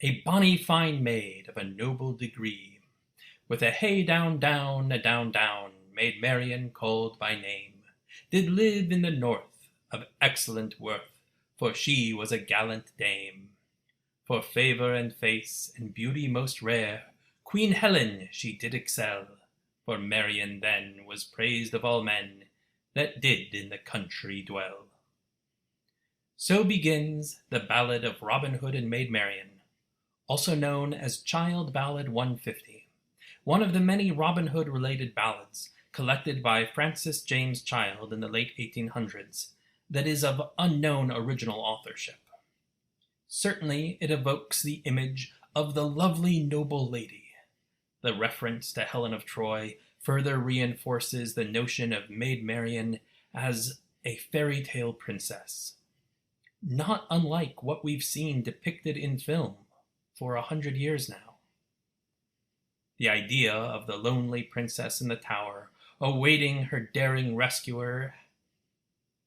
A bonny fine maid of a noble degree, with a hey down down, a down down, Maid Marian called by name, did live in the north, of excellent worth, for she was a gallant dame. For favour and face, and beauty most rare, Queen Helen she did excel, for Marian then was praised of all men that did in the country dwell. So begins the Ballad of Robin Hood and Maid Marian, also known as Child Ballad 150, one of the many Robin Hood-related ballads collected by Francis James Child in the late 1800s that is of unknown original authorship. Certainly it evokes the image of the lovely noble lady. The reference to Helen of Troy further reinforces the notion of Maid Marian as a fairy tale princess, not unlike what we've seen depicted in film for 100 years now. The idea of the lonely princess in the tower awaiting her daring rescuer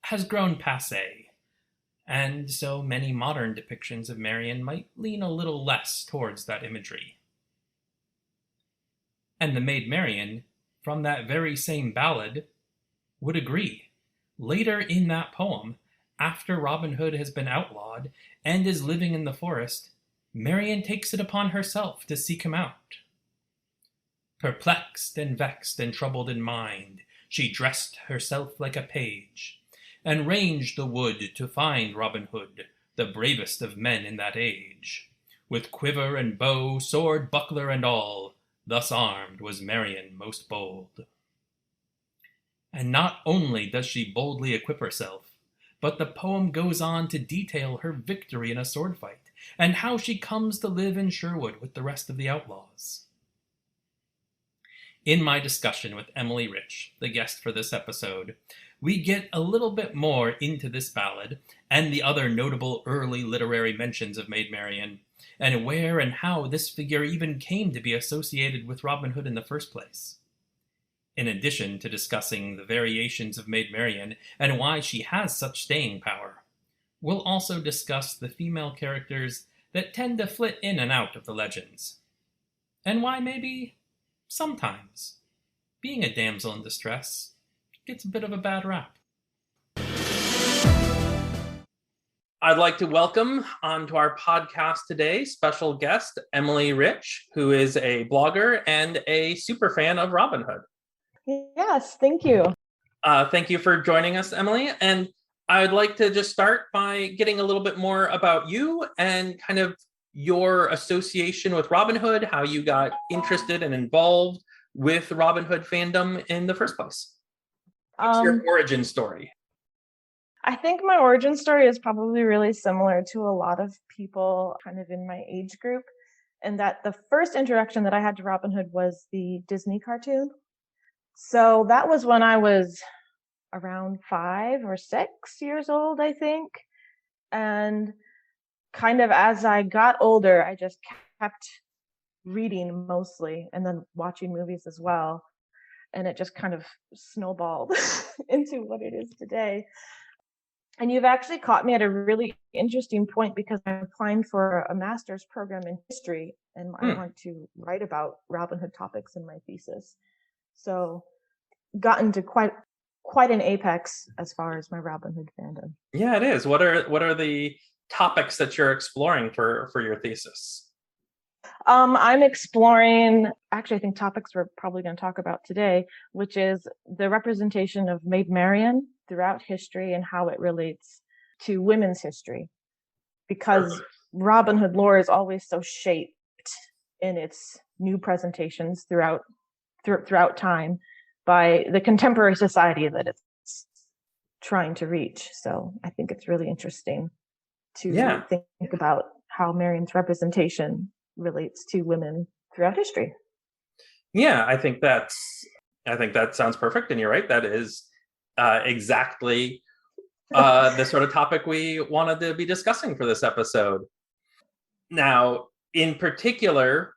has grown passé, and so many modern depictions of Marian might lean a little less towards that imagery. And the Maid Marian, from that very same ballad, would agree. Later in that poem, after Robin Hood has been outlawed and is living in the forest, Marian takes it upon herself to seek him out. Perplexed and vexed and troubled in mind, she dressed herself like a page, and ranged the wood to find Robin Hood, the bravest of men in that age. With quiver and bow, sword, buckler, and all, thus armed was Marian most bold. And not only does she boldly equip herself, but the poem goes on to detail her victory in a sword fight, and how she comes to live in Sherwood with the rest of the outlaws. In my discussion with Emily Rich, the guest for this episode, we get a little bit more into this ballad and the other notable early literary mentions of Maid Marian, and where and how this figure even came to be associated with Robin Hood in the first place. In addition to discussing the variations of Maid Marian and why she has such staying power, we'll also discuss the female characters that tend to flit in and out of the legends, and why maybe, sometimes, being a damsel in distress gets a bit of a bad rap. I'd like to welcome onto our podcast today special guest Emily Rich, who is a blogger and a super fan of Robin Hood. Yes, thank you. Thank you for joining us, Emily. And I would like to just start by getting a little bit more about you and kind of your association with Robin Hood, how you got interested and involved with Robin Hood fandom in the first place. What's your origin story? I think my origin story is probably really similar to a lot of people kind of in my age group, and that the first introduction that I had to Robin Hood was the Disney cartoon. So that was when I was around 5 or 6 years old, I think. And kind of as I got older, I just kept reading mostly and then watching movies as well. And it just kind of snowballed into what it is today. And you've actually caught me at a really interesting point because I'm applying for a master's program in history and I want to write about Robin Hood topics in my thesis. So gotten to quite an apex as far as my Robin Hood fandom. Yeah, it is. What are the topics that you're exploring for your thesis? I'm exploring, actually, I think topics we're probably going to talk about today, which is the representation of Maid Marian throughout history and how it relates to women's history. Because Robin Hood lore is always so shaped in its new presentations throughout time by the contemporary society that it's trying to reach. So I think it's really interesting to think about how Marian's representation relates to women throughout history. Yeah, I think that sounds perfect, and you're right. That is exactly the sort of topic we wanted to be discussing for this episode. Now, in particular,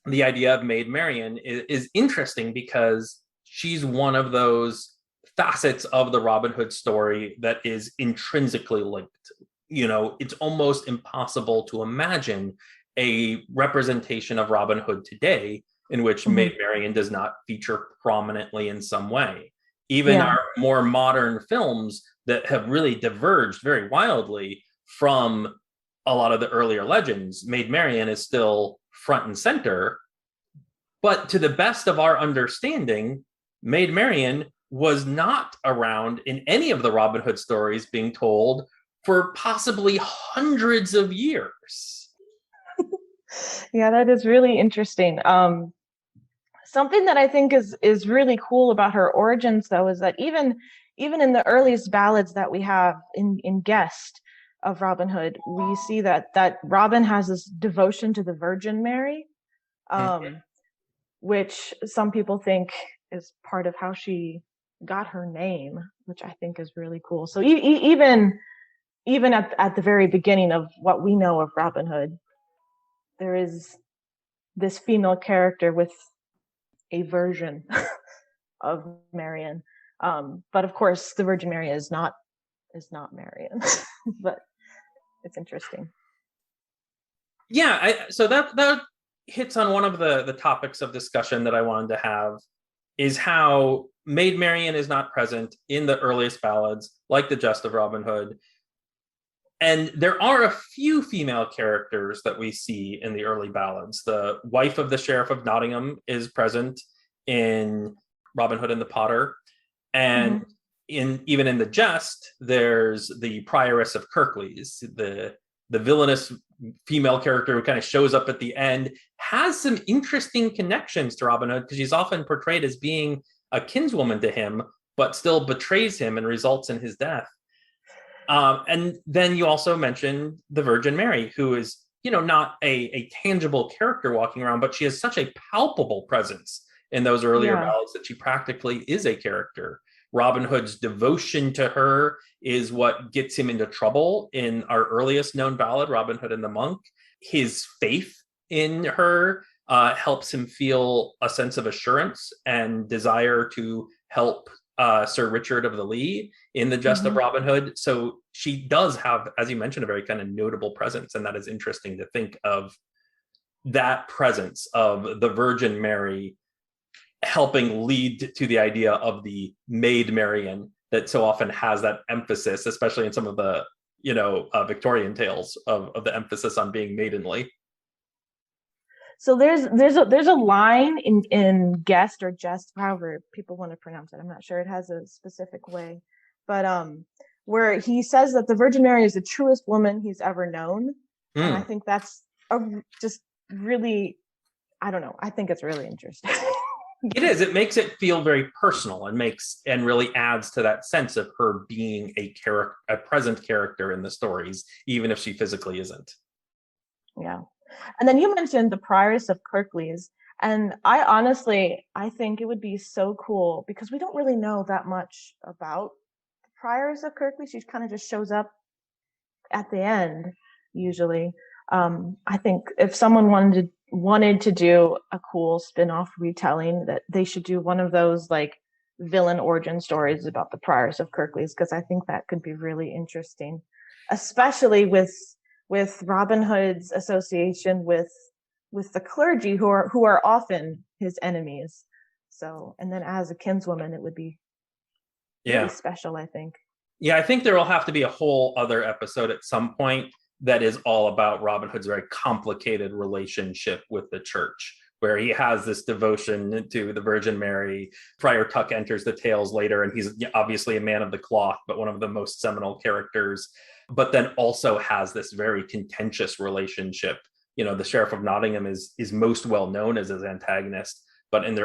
the idea of Maid Marian is interesting because she's one of those facets of the Robin Hood story that is intrinsically linked it's almost impossible to imagine a representation of Robin Hood today in which Mhm. Maid Marian does not feature prominently in some way. Even Yeah. our more modern films that have really diverged very wildly from a lot of the earlier legends, Maid Marian is still front and center. But to the best of our understanding, Maid Marian was not around in any of the Robin Hood stories being told for possibly hundreds of years. Yeah, that is really interesting. Something that I think is really cool about her origins, though, is that even in the earliest ballads that we have in Guest of Robin Hood, we see that Robin has this devotion to the Virgin Mary, Mm-hmm. which some people think is part of how she got her name, which I think is really cool. So even at the very beginning of what we know of Robin Hood, there is this female character with a version of Marian. But of course, the Virgin Mary is not Marian, but it's interesting. Yeah, so that hits on one of the topics of discussion that I wanted to have, is how Maid Marian is not present in the earliest ballads, like the Jest of Robin Hood. And there are a few female characters that we see in the early ballads. The wife of the Sheriff of Nottingham is present in Robin Hood and the Potter. And Mm-hmm. even in the Jest, there's the Prioress of Kirklees, the villainous female character who kind of shows up at the end, has some interesting connections to Robin Hood because she's often portrayed as being a kinswoman to him, but still betrays him and results in his death. And then you also mentioned the Virgin Mary, who is, not a tangible character walking around, but she has such a palpable presence in those earlier Yeah. ballads that she practically is a character. Robin Hood's devotion to her is what gets him into trouble in our earliest known ballad, Robin Hood and the Monk. His faith in her helps him feel a sense of assurance and desire to help Sir Richard of the Lee in the Jest of Mm-hmm. Robin Hood. So she does have, as you mentioned, a very kind of notable presence. And that is interesting to think of, that presence of the Virgin Mary helping lead to the idea of the Maid Marian that so often has that emphasis, especially in some of the, Victorian tales of the emphasis on being maidenly. So there's a line in Guest or Jest, however people want to pronounce it. I'm not sure. It has a specific way, but where he says that the Virgin Mary is the truest woman he's ever known, and I think that's just really, I don't know. I think it's really interesting. It is. It makes it feel very personal and really adds to that sense of her being a present character in the stories, even if she physically isn't. Yeah. And then you mentioned the Prioress of Kirklees. And I think it would be so cool because we don't really know that much about the Prioress of Kirklees. She kind of just shows up at the end, usually. I think if someone wanted to do a cool spin-off retelling, that they should do one of those like villain origin stories about the Prioress of Kirklees, because I think that could be really interesting, especially with Robin Hood's association with the clergy who are often his enemies. So, and then as a kinswoman, it would be really special, I think. Yeah, I think there will have to be a whole other episode at some point that is all about Robin Hood's very complicated relationship with the church, where he has this devotion to the Virgin Mary. Friar Tuck enters the tales later, and he's obviously a man of the cloth, but one of the most seminal characters, but then also has this very contentious relationship. The Sheriff of Nottingham is most well known as his antagonist, but in the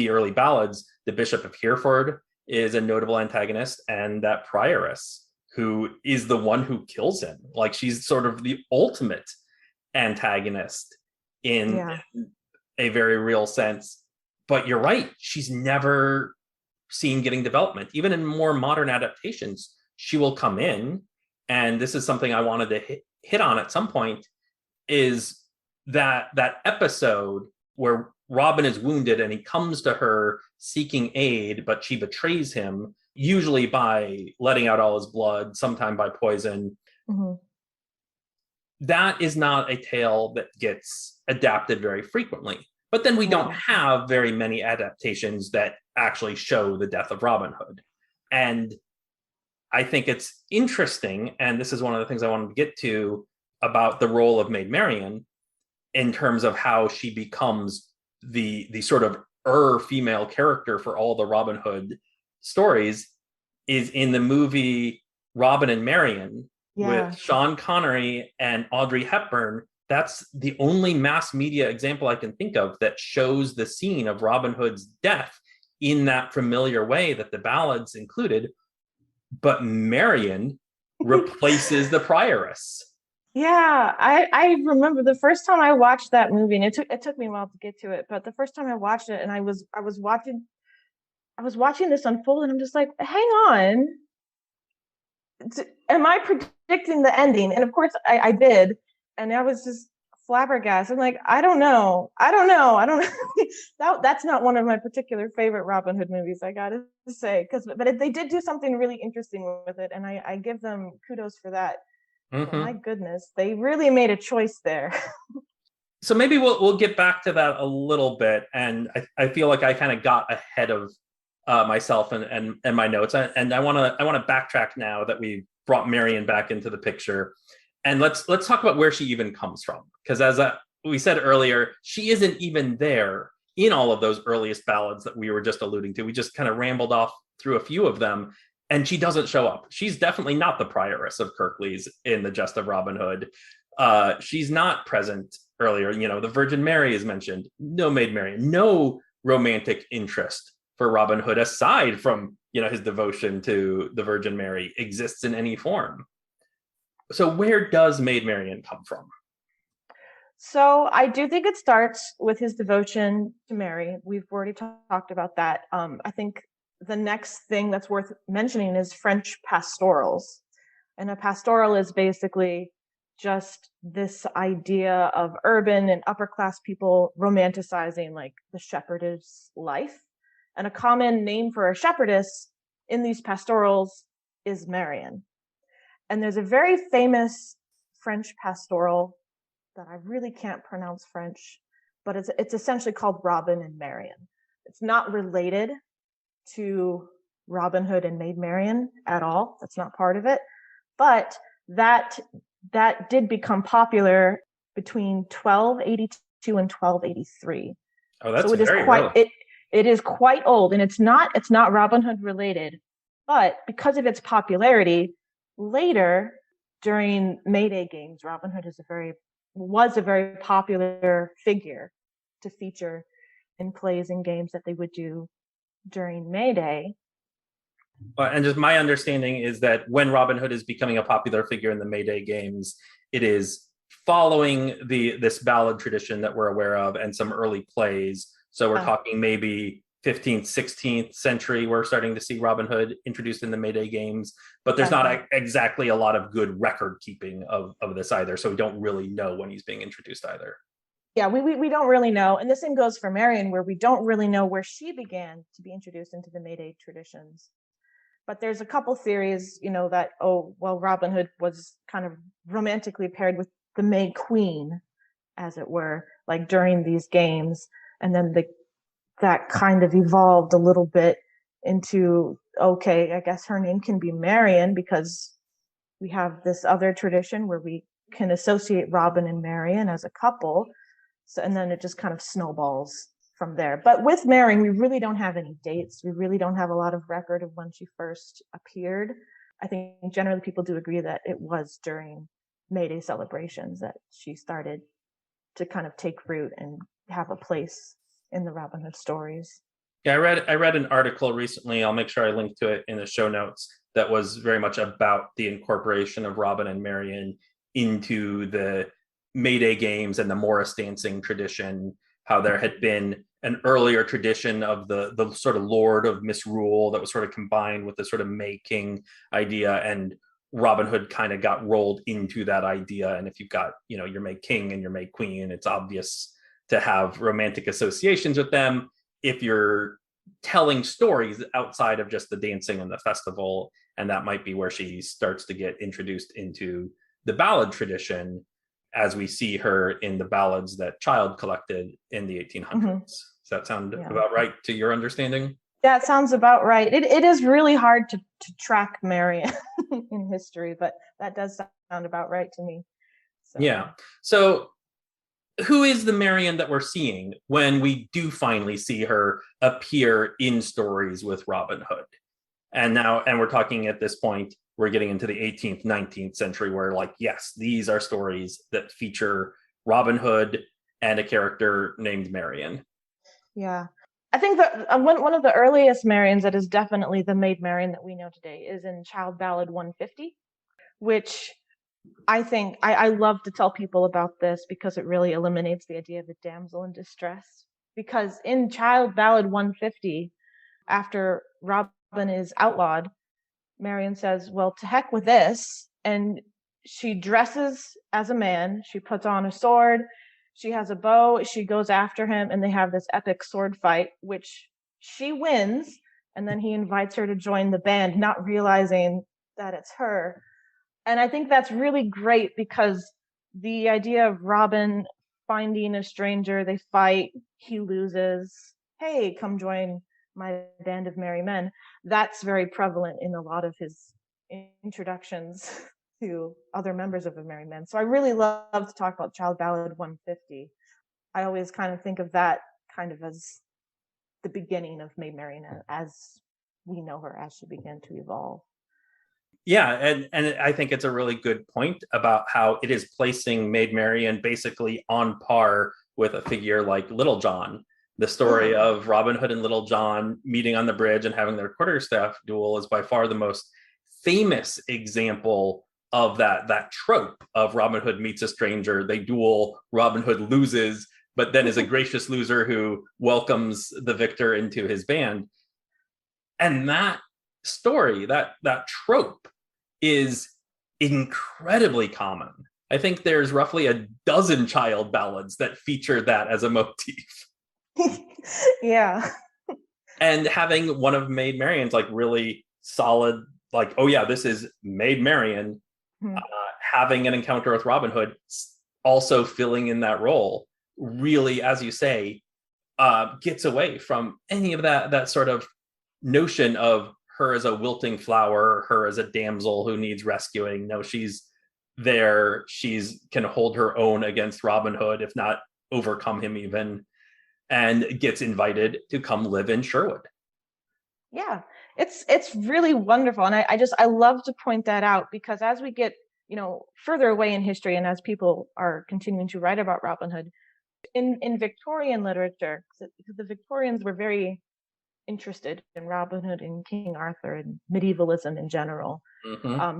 early ballads, the Bishop of Hereford is a notable antagonist, and that prioress who is the one who kills him. Like, she's sort of the ultimate antagonist in a very real sense. But you're right, she's never seen getting development. Even in more modern adaptations, she will come in, and this is something I wanted to hit on at some point, is that episode where Robin is wounded and he comes to her seeking aid, but she betrays him. usually by letting out all his blood, sometime by poison. Mhm. That is not a tale that gets adapted very frequently. But then we don't No. have very many adaptations that actually show the death of Robin Hood. And I think it's interesting, and this is one of the things I wanted to get to about the role of Maid Marian in terms of how she becomes the sort of female character for all the Robin Hood stories, is in the movie Robin and Marian Yeah. with Sean Connery and Audrey Hepburn. That's the only mass media example I can think of that shows the scene of Robin Hood's death in that familiar way that the ballads included. But Marian replaces the prioress. Yeah, I remember the first time I watched that movie, and it took me a while to get to it, but the first time I watched it, and I was watching this unfold, and I'm just like, hang on, am I predicting the ending? And of course I did, and I was just flabbergasted. I'm like, I don't know. That's not one of my particular favorite Robin Hood movies, I gotta say, but they did do something really interesting with it, and I give them kudos for that. But my goodness, they really made a choice there. So maybe we'll get back to that a little bit, and I feel like I kind of got ahead of myself and my notes, and I want to backtrack now that we brought Marian back into the picture, and let's talk about where she even comes from, because as we said earlier, she isn't even there in all of those earliest ballads that we were just alluding to. We just kind of rambled off through a few of them, and she doesn't show up. She's definitely not the prioress of Kirklees in the Jest of Robin Hood. She's not present earlier. The Virgin Mary is mentioned. No Maid Marian. No romantic interest for Robin Hood aside from his devotion to the Virgin Mary exists in any form. So where does Maid Marian come from? So I do think it starts with his devotion to Mary. We've already talked about that. I think the next thing that's worth mentioning is French pastorals. And a pastoral is basically just this idea of urban and upper class people romanticizing like the shepherdess life. And a common name for a shepherdess in these pastorals is Marian. And there's a very famous French pastoral that I really can't pronounce French, but it's essentially called Robin and Marian. It's not related to Robin Hood and Maid Marian at all. That's not part of it. But that did become popular between 1282 and 1283. Oh, that's so it is very quite early. It is quite old, and it's not Robin Hood related, but because of its popularity, later during May Day games, Robin Hood was a very popular figure to feature in plays and games that they would do during May Day. And just my understanding is that when Robin Hood is becoming a popular figure in the May Day games, it is following this ballad tradition that we're aware of and some early plays. So we're talking maybe 15th, 16th century, we're starting to see Robin Hood introduced in the May Day games, but there's not exactly a lot of good record keeping of this either. So we don't really know when he's being introduced either. Yeah, we don't really know. And the same goes for Marian, where we don't really know where she began to be introduced into the May Day traditions. But there's a couple theories, that, Robin Hood was kind of romantically paired with the May Queen, as it were, like during these games. And then that kind of evolved a little bit into, okay, I guess her name can be Marian because we have this other tradition where we can associate Robin and Marian as a couple. So, and then it just kind of snowballs from there. But with Marian, we really don't have any dates. We really don't have a lot of record of when she first appeared. I think generally people do agree that it was during May Day celebrations that she started to kind of take root and have a place in the Robin Hood stories. Yeah, I read an article recently, I'll make sure I link to it in the show notes, that was very much about the incorporation of Robin and Marian into the May Day games and the Morris dancing tradition, how there had been an earlier tradition of the sort of Lord of Misrule that was sort of combined with the sort of May King idea, and Robin Hood kind of got rolled into that idea. And if you've got, your May King and your May Queen, it's obvious to have romantic associations with them. If you're telling stories outside of just the dancing and the festival. And that might be where she starts to get introduced into the ballad tradition, as we see her in the ballads that Child collected in the 1800s. Mm-hmm. Does that sound Yeah. about right to your understanding? That sounds about right. It is really hard to track Marian in history, but that does sound about right to me. So. Yeah. So who is the Marian that we're seeing when we do finally see her appear in stories with Robin Hood? And we're talking at this point, we're getting into the 18th, 19th century where, like, yes, these are stories that feature Robin Hood and a character named Marian. Yeah. I think that one of the earliest Marians that is definitely the Maid Marian that we know today is in Child Ballad 150, which I think I love to tell people about this because it really eliminates the idea of a damsel in distress. Because in Child Ballad 150, after Robin is outlawed, Marian says, well, to heck with this. And she dresses as a man. She puts on a sword. She has a bow. She goes after him, and they have this epic sword fight, which she wins. And then he invites her to join the band, not realizing that it's her. And I think that's really great because the idea of Robin finding a stranger, they fight, he loses. Hey, come join my band of merry men. That's very prevalent in a lot of his introductions to other members of the merry men. So I really love to talk about Child Ballad 150. I always kind of think of that kind of as the beginning of Maid Marian as we know her, as she began to evolve. Yeah, and I think it's a really good point about how it is placing Maid Marian basically on par with a figure like Little John. The story of Robin Hood and Little John meeting on the bridge and having their quarterstaff duel is by far the most famous example of that trope of Robin Hood meets a stranger, they duel, Robin Hood loses, but then is a gracious loser who welcomes the victor into his band. And that story, that trope, is incredibly common. I think there's roughly a dozen child ballads that feature that as a motif. Yeah. And having one of Maid Marian's like really solid, like, oh yeah, this is Maid Marian, having an encounter with Robin Hood, also filling in that role, really, as you say, gets away from any of that sort of notion of her as a wilting flower, her as a damsel who needs rescuing. No, she's there. She's can hold her own against Robin Hood, if not overcome him even, and gets invited to come live in Sherwood. Yeah, it's really wonderful. And I love to point that out because as we get, further away in history and as people are continuing to write about Robin Hood, in Victorian literature, because the Victorians were very interested in Robin Hood and King Arthur and medievalism in general.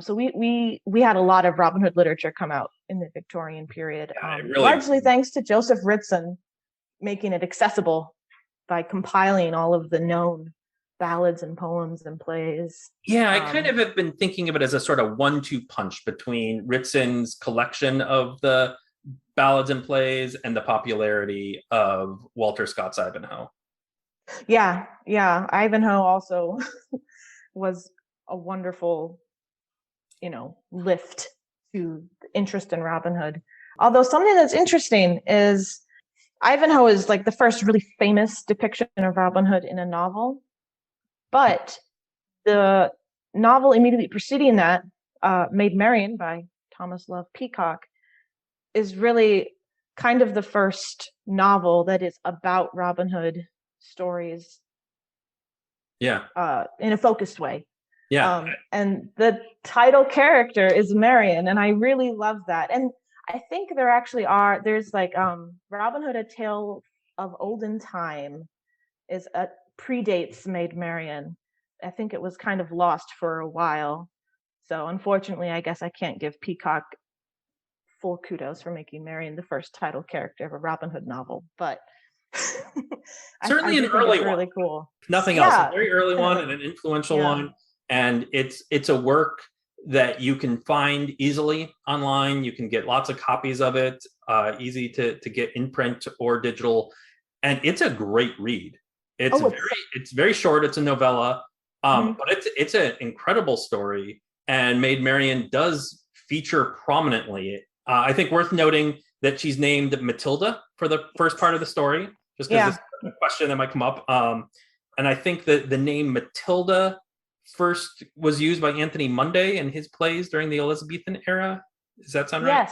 So we had a lot of Robin Hood literature come out in the Victorian period, largely thanks to Joseph Ritson making it accessible by compiling all of the known ballads and poems and plays. Yeah, I kind of have been thinking of it as a sort of 1-2 punch between Ritson's collection of the ballads and plays and the popularity of Walter Scott's Ivanhoe. Yeah. Ivanhoe also was a wonderful, lift to interest in Robin Hood. Although something that's interesting is Ivanhoe is like the first really famous depiction of Robin Hood in a novel. But the novel immediately preceding that, Maid Marian by Thomas Love Peacock, is really kind of the first novel that is about Robin Hood stories. Yeah. In a focused way. Yeah. And the title character is Marian, and I really love that. And I think there's like Robin Hood, A Tale of Olden Time predates Maid Marian. I think it was kind of lost for a while. So unfortunately, I guess I can't give Peacock full kudos for making Marian the first title character of a Robin Hood novel, but certainly an early one. Really cool. Nothing else. A very early one and an influential one. And it's a work that you can find easily online. You can get lots of copies of it, easy to get in print or digital. And it's a great read. It's it's very short. It's a novella, but it's an incredible story. And Maid Marian does feature prominently. I think worth noting that she's named Matilda for the first part of the story, just because this is a question that might come up. And I think that the name Matilda first was used by Anthony Munday in his plays during the Elizabethan era. Does that sound right?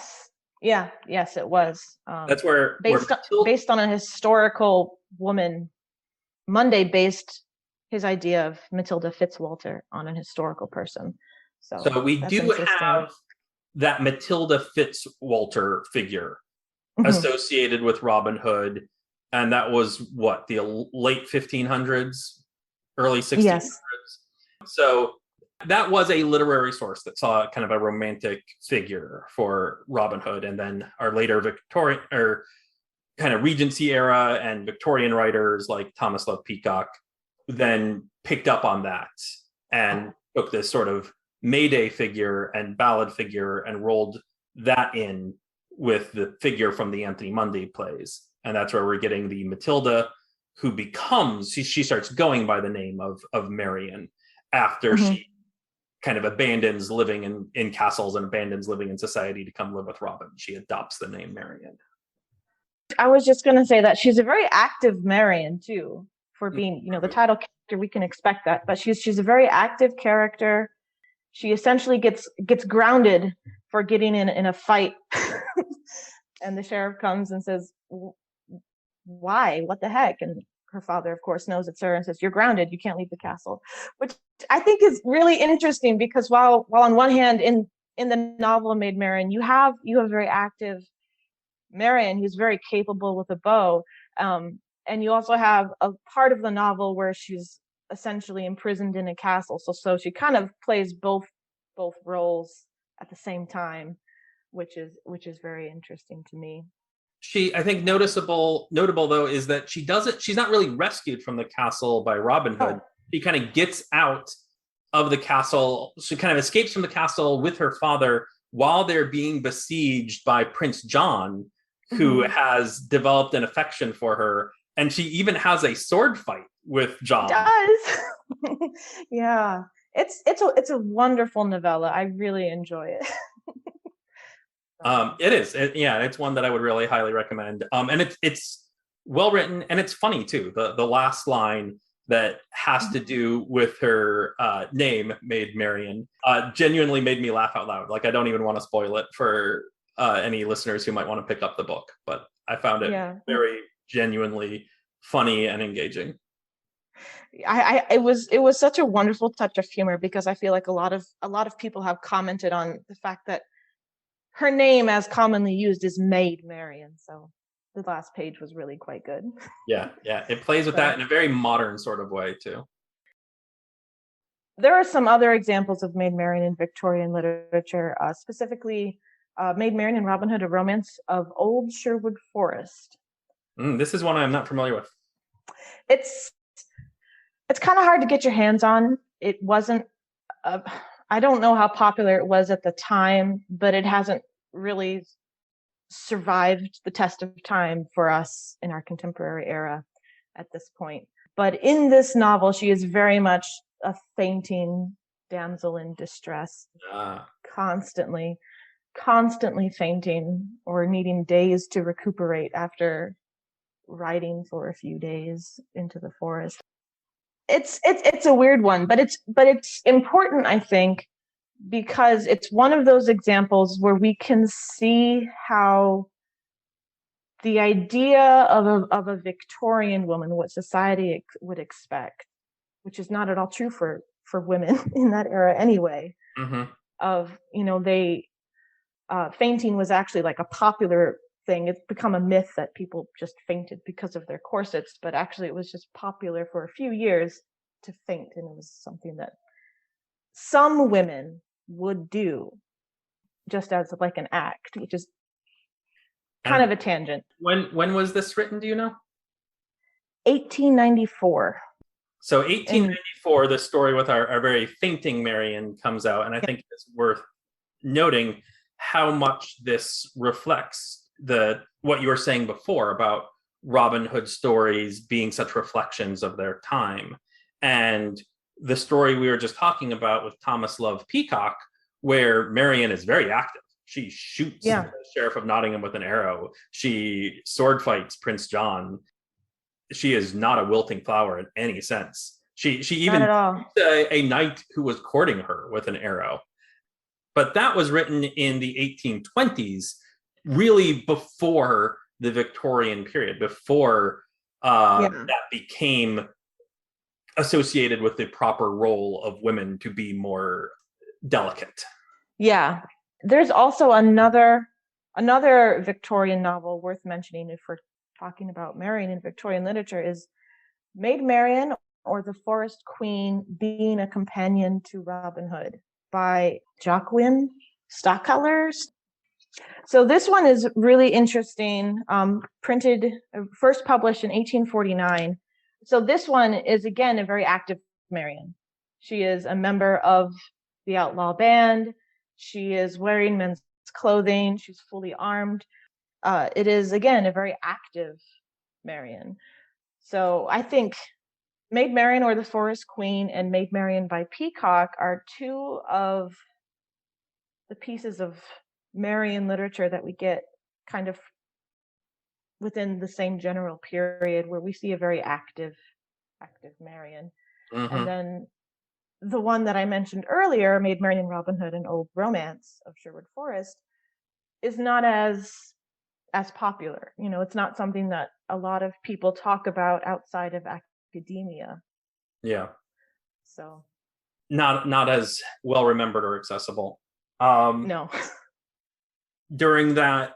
Yes. Yes, it was. That's where based on a historical woman. Munday based his idea of Matilda Fitzwalter on an historical person. So we do have that Matilda Fitzwalter figure associated with Robin Hood, and that was what, the late 1500s, early 1600s. Yes. So that was a literary source that saw kind of a romantic figure for Robin Hood, and then our later Victorian or kind of Regency era and Victorian writers like Thomas Love Peacock then picked up on that and took this sort of Mayday figure and ballad figure and rolled that in with the figure from the Anthony Munday plays. And that's where we're getting the Matilda, who becomes, she starts going by the name of Marian after she kind of abandons living in castles and abandons living in society to come live with Robin. She adopts the name Marian. I was just going to say that she's a very active Marian too, for being, the title character. We can expect that, but she's a very active character. She essentially gets grounded for getting in a fight, and the sheriff comes and says, "Why? What the heck?" And her father, of course, knows it's her and says, "You're grounded. You can't leave the castle," which I think is really interesting because while on one hand in the novel Maid Marian, you have very active Marian who's very capable with a bow, and you also have a part of the novel where she's essentially imprisoned in a castle, so she kind of plays both roles at the same time, which is very interesting to me. I think notable though is that she's not really rescued from the castle by Robin Hood. She kind of gets out of the castle. She kind of escapes from the castle with her father while they're being besieged by Prince John, who has developed an affection for her, and she even has a sword fight with John. It does. Yeah, it's a wonderful novella. I really enjoy it. It is. It's one that I would really highly recommend. And it's well written, and it's funny too. The last line that has to do with her name, Maid Marian, genuinely made me laugh out loud. Like, I don't even want to spoil it for any listeners who might want to pick up the book, but I found it very genuinely funny and engaging. It was such a wonderful touch of humor, because I feel like a lot of people have commented on the fact that her name, as commonly used, is Maid Marian. So the last page was really quite good. Yeah. It plays with that in a very modern sort of way too. There are some other examples of Maid Marian in Victorian literature, specifically Maid Marian and Robin Hood, A Romance of Old Sherwood Forest. This is one I'm not familiar with. It's kind of hard to get your hands on. It wasn't, I don't know how popular it was at the time, but it hasn't really survived the test of time for us in our contemporary era at this point. But in this novel, she is very much a fainting damsel in distress, constantly fainting or needing days to recuperate after riding for a few days into the forest. It's a weird one, but it's important, I think, because it's one of those examples where we can see how the idea of a Victorian woman, what society would expect, which is not at all true for women in that era anyway, of, fainting was actually like a popular thing. It's become a myth that people just fainted because of their corsets, but actually it was just popular for a few years to faint, and it was something that some women would do just as like an act, which is kind of a tangent. When was this written, do you know? 1894. So 1894, the story with our very fainting Marian comes out, and I think it's worth noting how much this reflects what you were saying before about Robin Hood stories being such reflections of their time. And the story we were just talking about with Thomas Love Peacock, where Marian is very active. She shoots the Sheriff of Nottingham with an arrow. She sword fights Prince John. She is not a wilting flower in any sense. She even a knight who was courting her with an arrow. But that was written in the 1820s, really before the Victorian period, before that became associated with the proper role of women to be more delicate. Yeah. There's also another Victorian novel worth mentioning if we're talking about Marian in Victorian literature is Maid Marian or the Forest Queen being a companion to Robin Hood by Joaquin Stockeller. So this one is really interesting, first published in 1849. So this one is, again, a very active Marian. She is a member of the outlaw band. She is wearing men's clothing. She's fully armed. It is, again, a very active Marian. So I think Maid Marian or the Forest Queen and Maid Marian by Peacock are two of the pieces of Marian literature that we get kind of within the same general period where we see a very active Marian. Mm-hmm. And then the one that I mentioned earlier, Maid Marian, Robin Hood, an Old Romance of Sherwood Forest, is not as popular. You know, it's not something that a lot of people talk about outside of academia. Yeah. So not as well remembered or accessible. No. During that,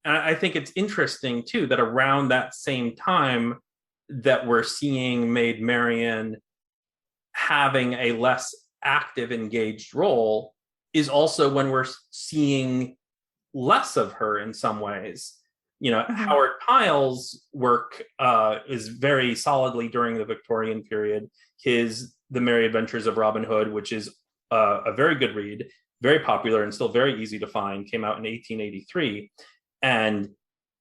and I think it's interesting too that around that same time that we're seeing Maid Marian having a less active, engaged role is also when we're seeing less of her in some ways. You know, mm-hmm. Howard Pyle's work is very solidly during the Victorian period. The Merry Adventures of Robin Hood, which is a very good read, very popular and still very easy to find, came out in 1883 and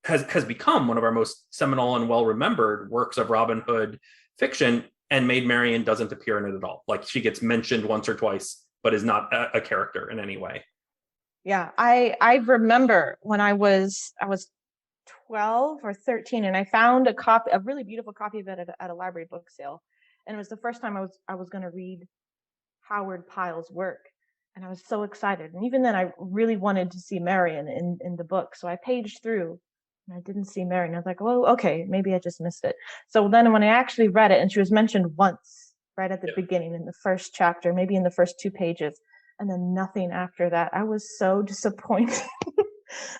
has become one of our most seminal and well-remembered works of Robin Hood fiction. And Maid Marian doesn't appear in it at all. Like, she gets mentioned once or twice, but is not a character in any way. Yeah, I remember when I was 12 or 13, and I found a really beautiful copy of it at a library book sale. And it was the first time I was going to read Howard Pyle's work. And I was so excited. And even then, I really wanted to see Marian in the book. So I paged through, and I didn't see Marian. I was like, well, okay, maybe I just missed it. So then when I actually read it, and she was mentioned once, right at the beginning in the first chapter, maybe in the first 2 pages, and then nothing after that, I was so disappointed.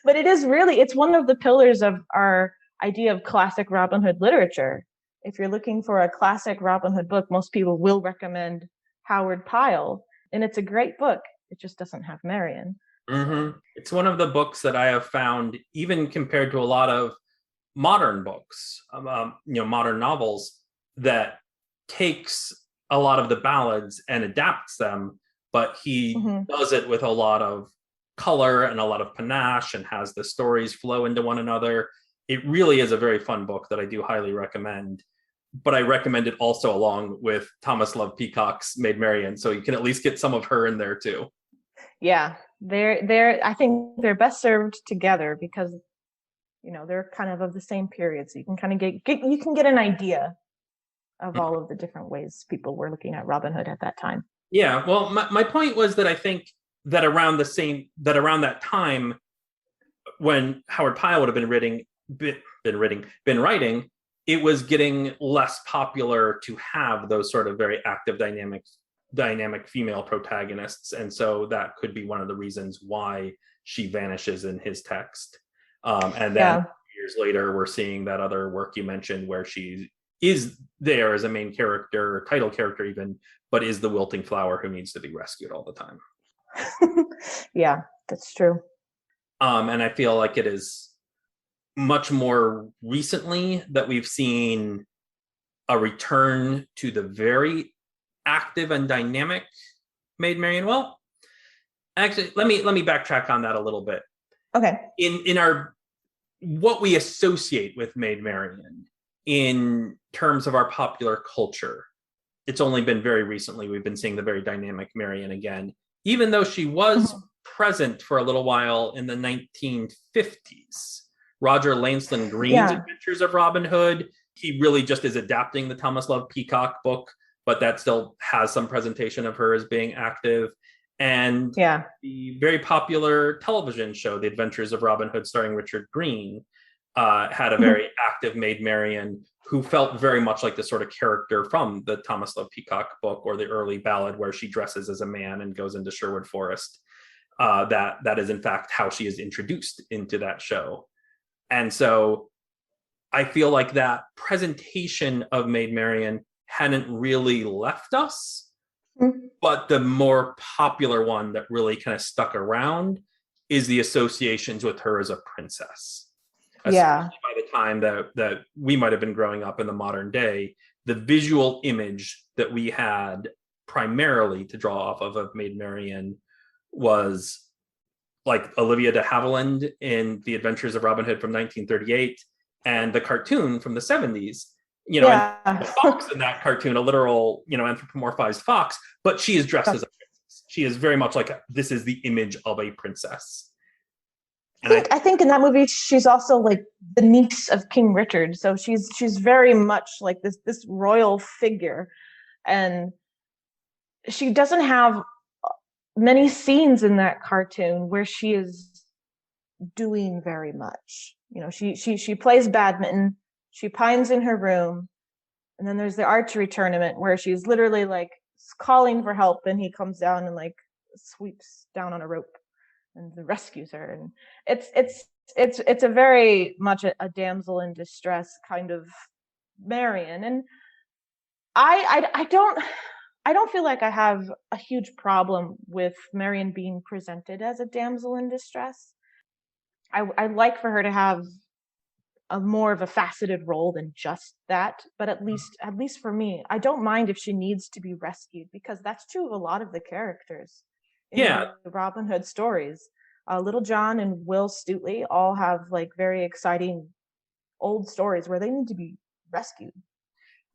But it's one of the pillars of our idea of classic Robin Hood literature. If you're looking for a classic Robin Hood book, most people will recommend Howard Pyle. And it's a great book. It just doesn't have Marian. Mm-hmm. It's one of the books that I have found, even compared to a lot of modern books, modern novels, that takes a lot of the ballads and adapts them, but he mm-hmm. does it with a lot of color and a lot of panache and has the stories flow into one another. It really is a very fun book that I do highly recommend. But I recommend it also along with Thomas Love Peacock's Maid Marian, so you can at least get some of her in there too. Yeah, I think they're best served together because, they're kind of the same period, so you can kind of get an idea of all of the different ways people were looking at Robin Hood at that time. Yeah, well, my point was that I think that around that time when Howard Pyle would have been writing, it was getting less popular to have those sort of very active, dynamic female protagonists. And so that could be one of the reasons why she vanishes in his text. And then years later, we're seeing that other work you mentioned where she is there as a main character, title character even, but is the wilting flower who needs to be rescued all the time. Yeah, that's true. And I feel like it is much more recently that we've seen a return to the very active and dynamic Maid Marian. Well, actually, let me backtrack on that a little bit. Okay. In our what we associate with Maid Marian in terms of our popular culture. It's only been very recently we've been seeing the very dynamic Marian again, even though she was present for a little while in the 1950s. Roger Langston Greene's Adventures of Robin Hood, he really just is adapting the Thomas Love Peacock book, but that still has some presentation of her as being active. And the very popular television show, The Adventures of Robin Hood, starring Richard Greene, had a very active Maid Marian who felt very much like the sort of character from the Thomas Love Peacock book or the early ballad where she dresses as a man and goes into Sherwood Forest. That is, in fact, how she is introduced into that show. And so I feel like that presentation of Maid Marian hadn't really left us. But the more popular one that really kind of stuck around is the associations with her as a princess. Especially by the time that we might have been growing up in the modern day, the visual image that we had primarily to draw off of Maid Marian was like Olivia de Havilland in The Adventures of Robin Hood from 1938 and the cartoon from the 70s. And the fox in that cartoon, a literal, anthropomorphized fox, but she is dressed as a princess. She is very much like this is the image of a princess. I think in that movie she's also like the niece of King Richard, so she's very much like this royal figure, and she doesn't have many scenes in that cartoon where she is doing very much. She plays badminton. She pines in her room, and then there's the archery tournament where she's literally like calling for help, and he comes down and like sweeps down on a rope and rescues her. And it's a very much a damsel in distress kind of Marian. And I don't feel like I have a huge problem with Marian being presented as a damsel in distress. I'd like for her to have a more of a faceted role than just that, but at least for me, I don't mind if she needs to be rescued, because that's true of a lot of the characters in the Robin Hood stories. Little John and Will Stutely all have like very exciting old stories where they need to be rescued.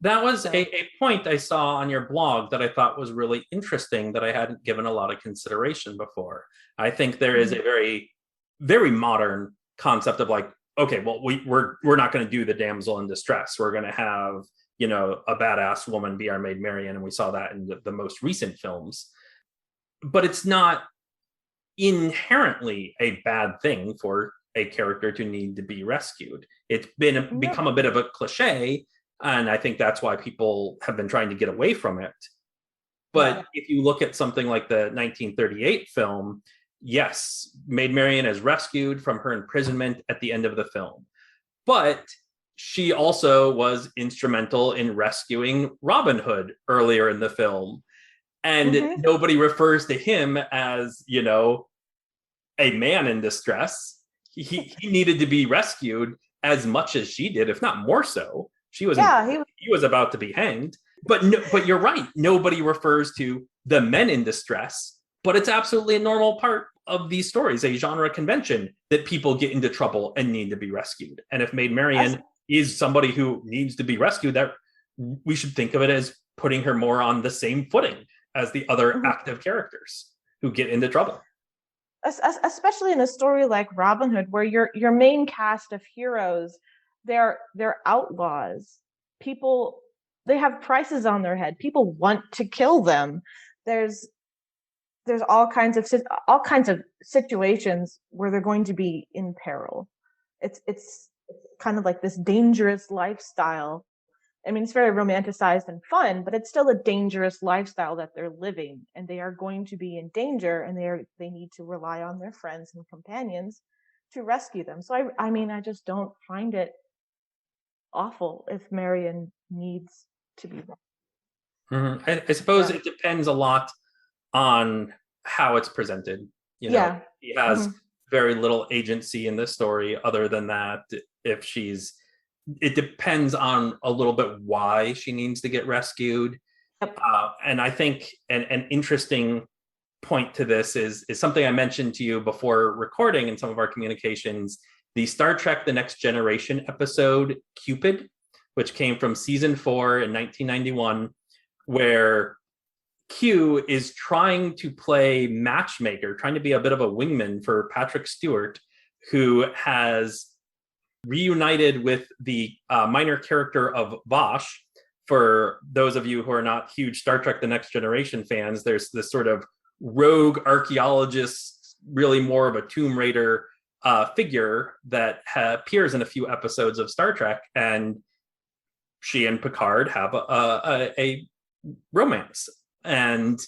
That was a point I saw on your blog that I thought was really interesting that I hadn't given a lot of consideration before. I think there is a very, very modern concept of like, okay, well, we're not going to do the damsel in distress. We're going to have, a badass woman be our Maid Marian. And we saw that in the most recent films. But it's not inherently a bad thing for a character to need to be rescued. It's become a bit of a cliche. And I think that's why people have been trying to get away from it. But if you look at something like the 1938 film, yes, Maid Marian is rescued from her imprisonment at the end of the film. But she also was instrumental in rescuing Robin Hood earlier in the film. And nobody refers to him as, a man in distress. He needed to be rescued as much as she did, if not more so. He was about to be hanged. But you're right. Nobody refers to the men in distress, but it's absolutely a normal part of these stories, a genre convention that people get into trouble and need to be rescued. And if Maid Marian is somebody who needs to be rescued, that we should think of it as putting her more on the same footing as the other active characters who get into trouble. Especially in a story like Robin Hood, where your main cast of heroes, they're outlaws. People, they have prices on their head. People want to kill them. There's all kinds of situations where they're going to be in peril. It's kind of like this dangerous lifestyle. I mean, it's very romanticized and fun, but it's still a dangerous lifestyle that they're living, and they are going to be in danger, and they need to rely on their friends and companions to rescue them. So I just don't find it awful if Marian needs to be rescued. I suppose it depends a lot on how it's presented. He has very little agency in this story other than that. It depends on a little bit why she needs to get rescued. And I think an interesting point to this is something I mentioned to you before recording in some of our communications, the Star Trek The Next Generation episode Cupid, which came from season 4 in 1991, where Q is trying to play matchmaker, trying to be a bit of a wingman for Patrick Stewart, who has reunited with the minor character of Vosh. For those of you who are not huge Star Trek The Next Generation fans, there's this sort of rogue archaeologist, really more of a Tomb Raider figure that appears in a few episodes of Star Trek, and she and Picard have a romance, and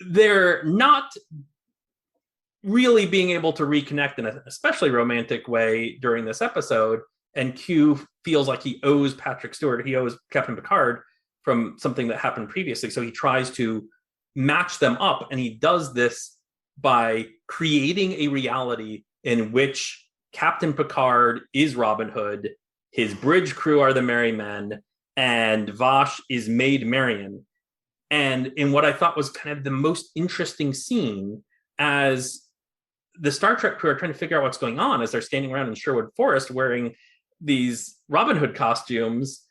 they're not really being able to reconnect in an especially romantic way during this episode. And Q feels like he owes Patrick Stewart, he owes Captain Picard from something that happened previously. So he tries to match them up, and he does this by creating a reality in which Captain Picard is Robin Hood, his bridge crew are the Merry Men, and Vosh is Maid Marian. And in what I thought was kind of the most interesting scene, as the Star Trek crew are trying to figure out what's going on, as they're standing around in Sherwood Forest wearing these Robin Hood costumes,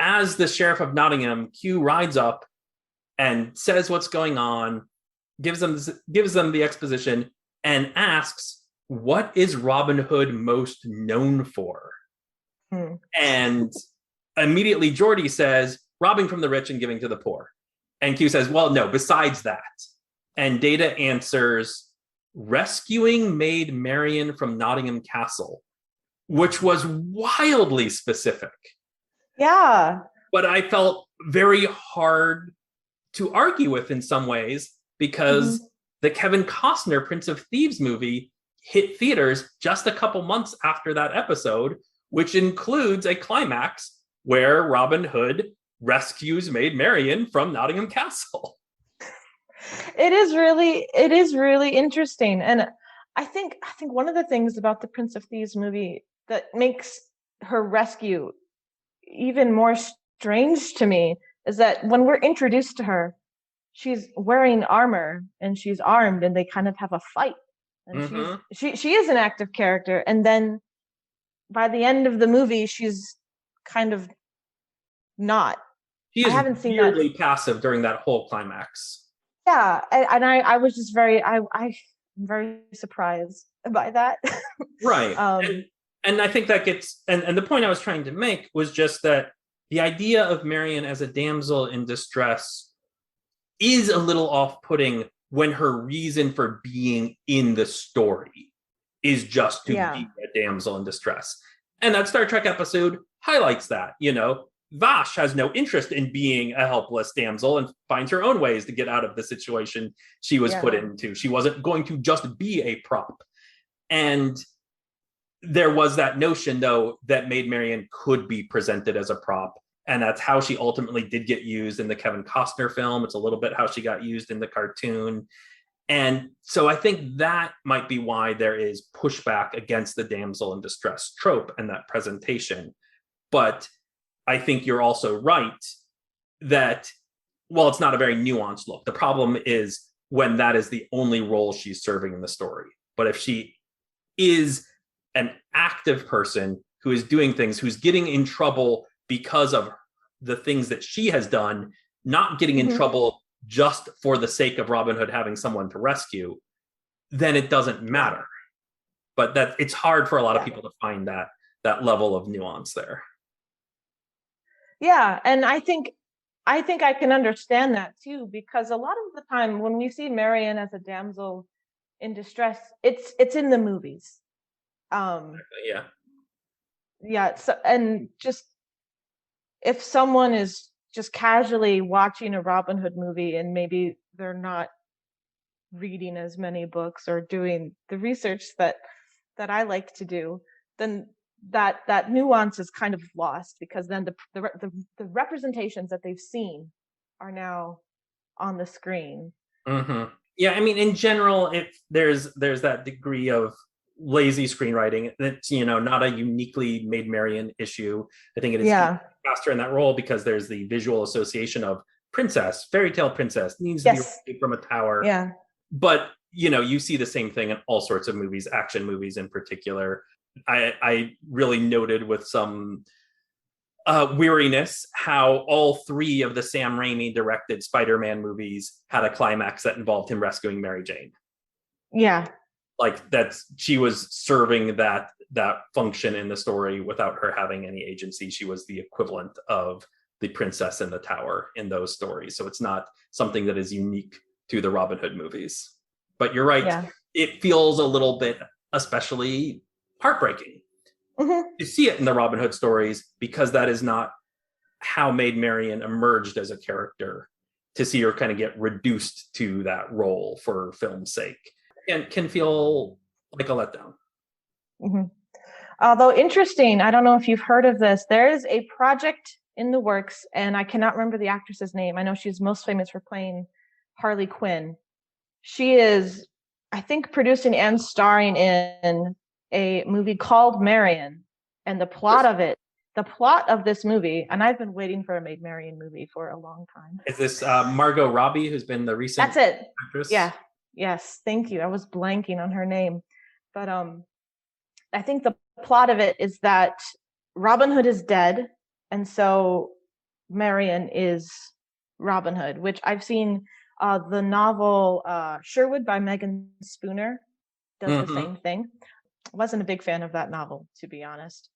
as the Sheriff of Nottingham, Q rides up and says what's going on, gives them the exposition, and asks, what is Robin Hood most known for? And immediately Geordi says, robbing from the rich and giving to the poor. And Q says, well, no, besides that. And Data answers, rescuing Maid Marian from Nottingham Castle, which was wildly specific. Yeah. But I felt very hard to argue with in some ways, because the Kevin Costner Prince of Thieves movie hit theaters just a couple months after that episode, which includes a climax where Robin Hood rescues Maid Marian from Nottingham Castle. It is really interesting. And I think one of the things about the Prince of Thieves movie that makes her rescue even more strange to me is that when we're introduced to her, she's wearing armor and she's armed, and they kind of have a fight. And she is an active character. And then by the end of the movie, she's kind of not. She is weirdly passive during that whole climax. Yeah, and I was just I'm very surprised by that. Right. And I think that gets, and the point I was trying to make was just that the idea of Marian as a damsel in distress is a little off-putting when her reason for being in the story is just to be a damsel in distress. And that Star Trek episode highlights that, Vash has no interest in being a helpless damsel and finds her own ways to get out of the situation she was put into. She wasn't going to just be a prop. And there was that notion, though, that Maid Marian could be presented as a prop. And that's how she ultimately did get used in the Kevin Costner film. It's a little bit how she got used in the cartoon. And so I think that might be why there is pushback against the damsel in distress trope and that presentation. But I think you're also right that, well, it's not a very nuanced look. The problem is when that is the only role she's serving in the story. But if she is an active person who is doing things, who's getting in trouble because of the things that she has done, not getting in trouble just for the sake of Robin Hood having someone to rescue, then it doesn't matter. But that it's hard for a lot of people to find that level of nuance there. Yeah, and I think I can understand that too, because a lot of the time when we see Marian as a damsel in distress, it's in the movies. So, and just if someone is just casually watching a Robin Hood movie and maybe they're not reading as many books or doing the research that I like to do, then that nuance is kind of lost, because then the representations that they've seen are now on the screen. Yeah, I mean, in general, there's that degree of lazy screenwriting that's not a uniquely Maid Marian issue. I think it is faster in that role because there's the visual association of princess, fairy tale princess, needs to be rescued from a tower. Yeah. But you see the same thing in all sorts of movies, action movies in particular. I really noted with some weariness how all three of the Sam Raimi directed Spider-Man movies had a climax that involved him rescuing Mary Jane. Yeah. Like she was serving that function in the story without her having any agency. She was the equivalent of the princess in the tower in those stories. So it's not something that is unique to the Robin Hood movies. But you're right. Yeah. It feels a little bit especially heartbreaking to see it in the Robin Hood stories, because that is not how Maid Marian emerged as a character, to see her kind of get reduced to that role for film's sake, and can feel like a letdown. Although interesting, I don't know if you've heard of this, there is a project in the works, and I cannot remember the actress's name. I know she's most famous for playing Harley Quinn. She is, I think, producing and starring in a movie called Marian, and the plot of this movie, and I've been waiting for a Maid Marian movie for a long time. Is this Margot Robbie, who's been the recent actress? Yeah. Yes, thank you. I was blanking on her name. But I think the plot of it is that Robin Hood is dead, and so Marian is Robin Hood, which I've seen the novel Sherwood by Megan Spooner does the same thing. I wasn't a big fan of that novel, to be honest.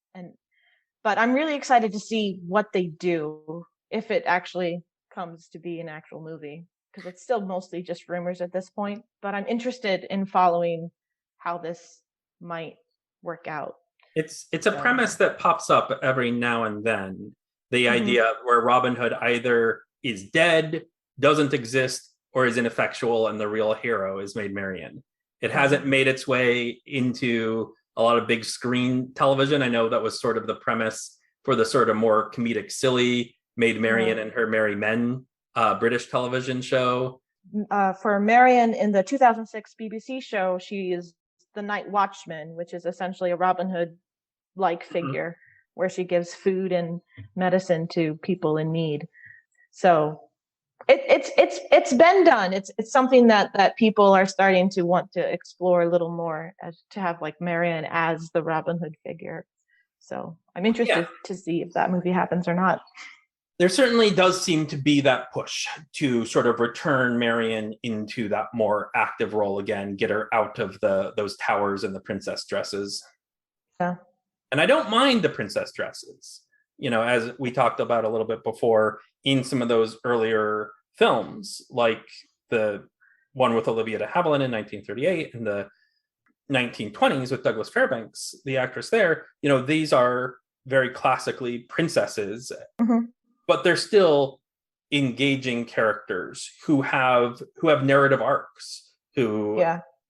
But I'm really excited to see what they do, if it actually comes to be an actual movie, because it's still mostly just rumors at this point. But I'm interested in following how this might work out. It's a premise that pops up every now and then. The idea where Robin Hood either is dead, doesn't exist, or is ineffectual, and the real hero is Maid Marian. It hasn't made its way into a lot of big screen television. I know that was sort of the premise for the sort of more comedic, silly Maid Marian and Her Merry Men British television show. For Marian, in the 2006 BBC show, she is the Night Watchman, which is essentially a Robin Hood-like figure, where she gives food and medicine to people in need. So it's been done. It's something that people are starting to want to explore a little more, as to have like Marian as the Robin Hood figure. So I'm interested to see if that movie happens or not. There certainly does seem to be that push to sort of return Marian into that more active role again, get her out of those towers and the princess dresses. Yeah. And I don't mind the princess dresses. As we talked about a little bit before, in some of those earlier films, like the one with Olivia de Havilland in 1938 and the 1920s with Douglas Fairbanks, the actress there, these are very classically princesses, but they're still engaging characters who have narrative arcs, who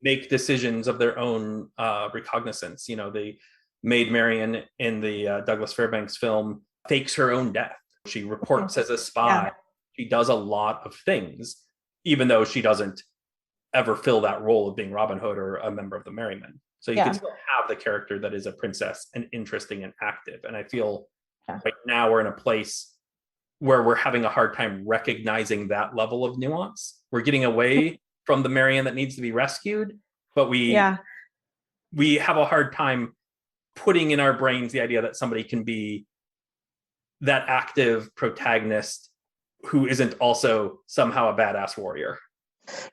make decisions of their own recognizance. The Maid Marian in the Douglas Fairbanks film fakes her own death. She reports as a spy. Yeah. She does a lot of things, even though she doesn't ever fill that role of being Robin Hood or a member of the Merry Men. So you can still have the character that is a princess and interesting and active. And I feel right now we're in a place where we're having a hard time recognizing that level of nuance. We're getting away from the Marian that needs to be rescued, but we have a hard time putting in our brains the idea that somebody can be that active protagonist who isn't also somehow a badass warrior.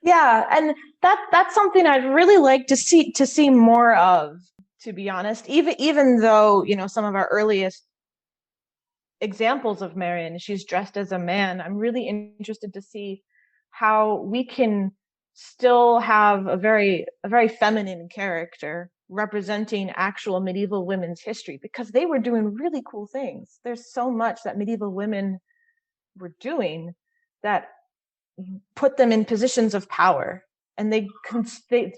Yeah, and that's something I'd really like to see more of, to be honest. Even though, some of our earliest examples of Marian, she's dressed as a man, I'm really interested to see how we can still have a very feminine character representing actual medieval women's history, because they were doing really cool things. There's so much that medieval women were doing that put them in positions of power, and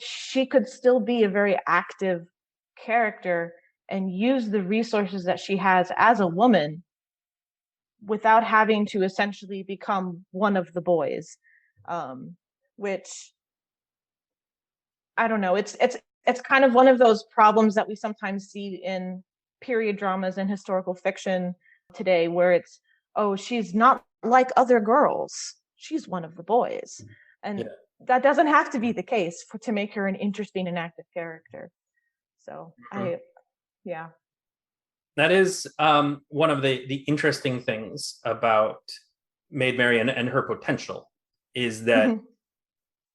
she could still be a very active character and use the resources that she has as a woman without having to essentially become one of the boys, which I don't know. It's kind of one of those problems that we sometimes see in period dramas and historical fiction today, where it's, she's not like other girls. She's one of the boys. And that doesn't have to be the case to make her an interesting and active character. So yeah. That is one of the interesting things about Maid Marian and her potential is that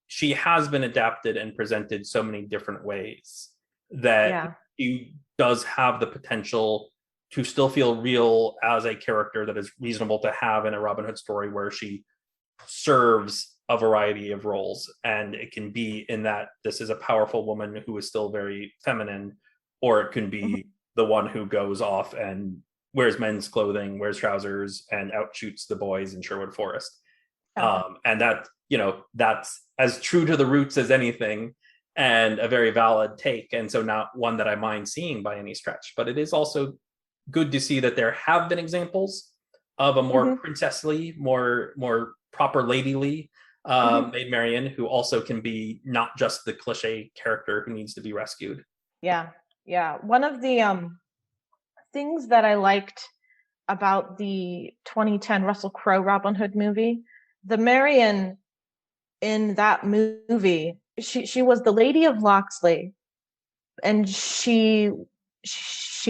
she has been adapted and presented so many different ways that she does have the potential to still feel real as a character that is reasonable to have in a Robin Hood story where she serves a variety of roles. And it can be in that this is a powerful woman who is still very feminine, or it can be the one who goes off and wears men's clothing, wears trousers, and outshoots the boys in Sherwood Forest. And that, that's as true to the roots as anything, and a very valid take. And so not one that I mind seeing by any stretch, but it is also good to see that there have been examples of a more princessly, more proper ladyly Maid Marian, who also can be not just the cliche character who needs to be rescued. Yeah. One of the things that I liked about the 2010 Russell Crowe Robin Hood movie, the Marian in that movie, she was the Lady of Locksley, and she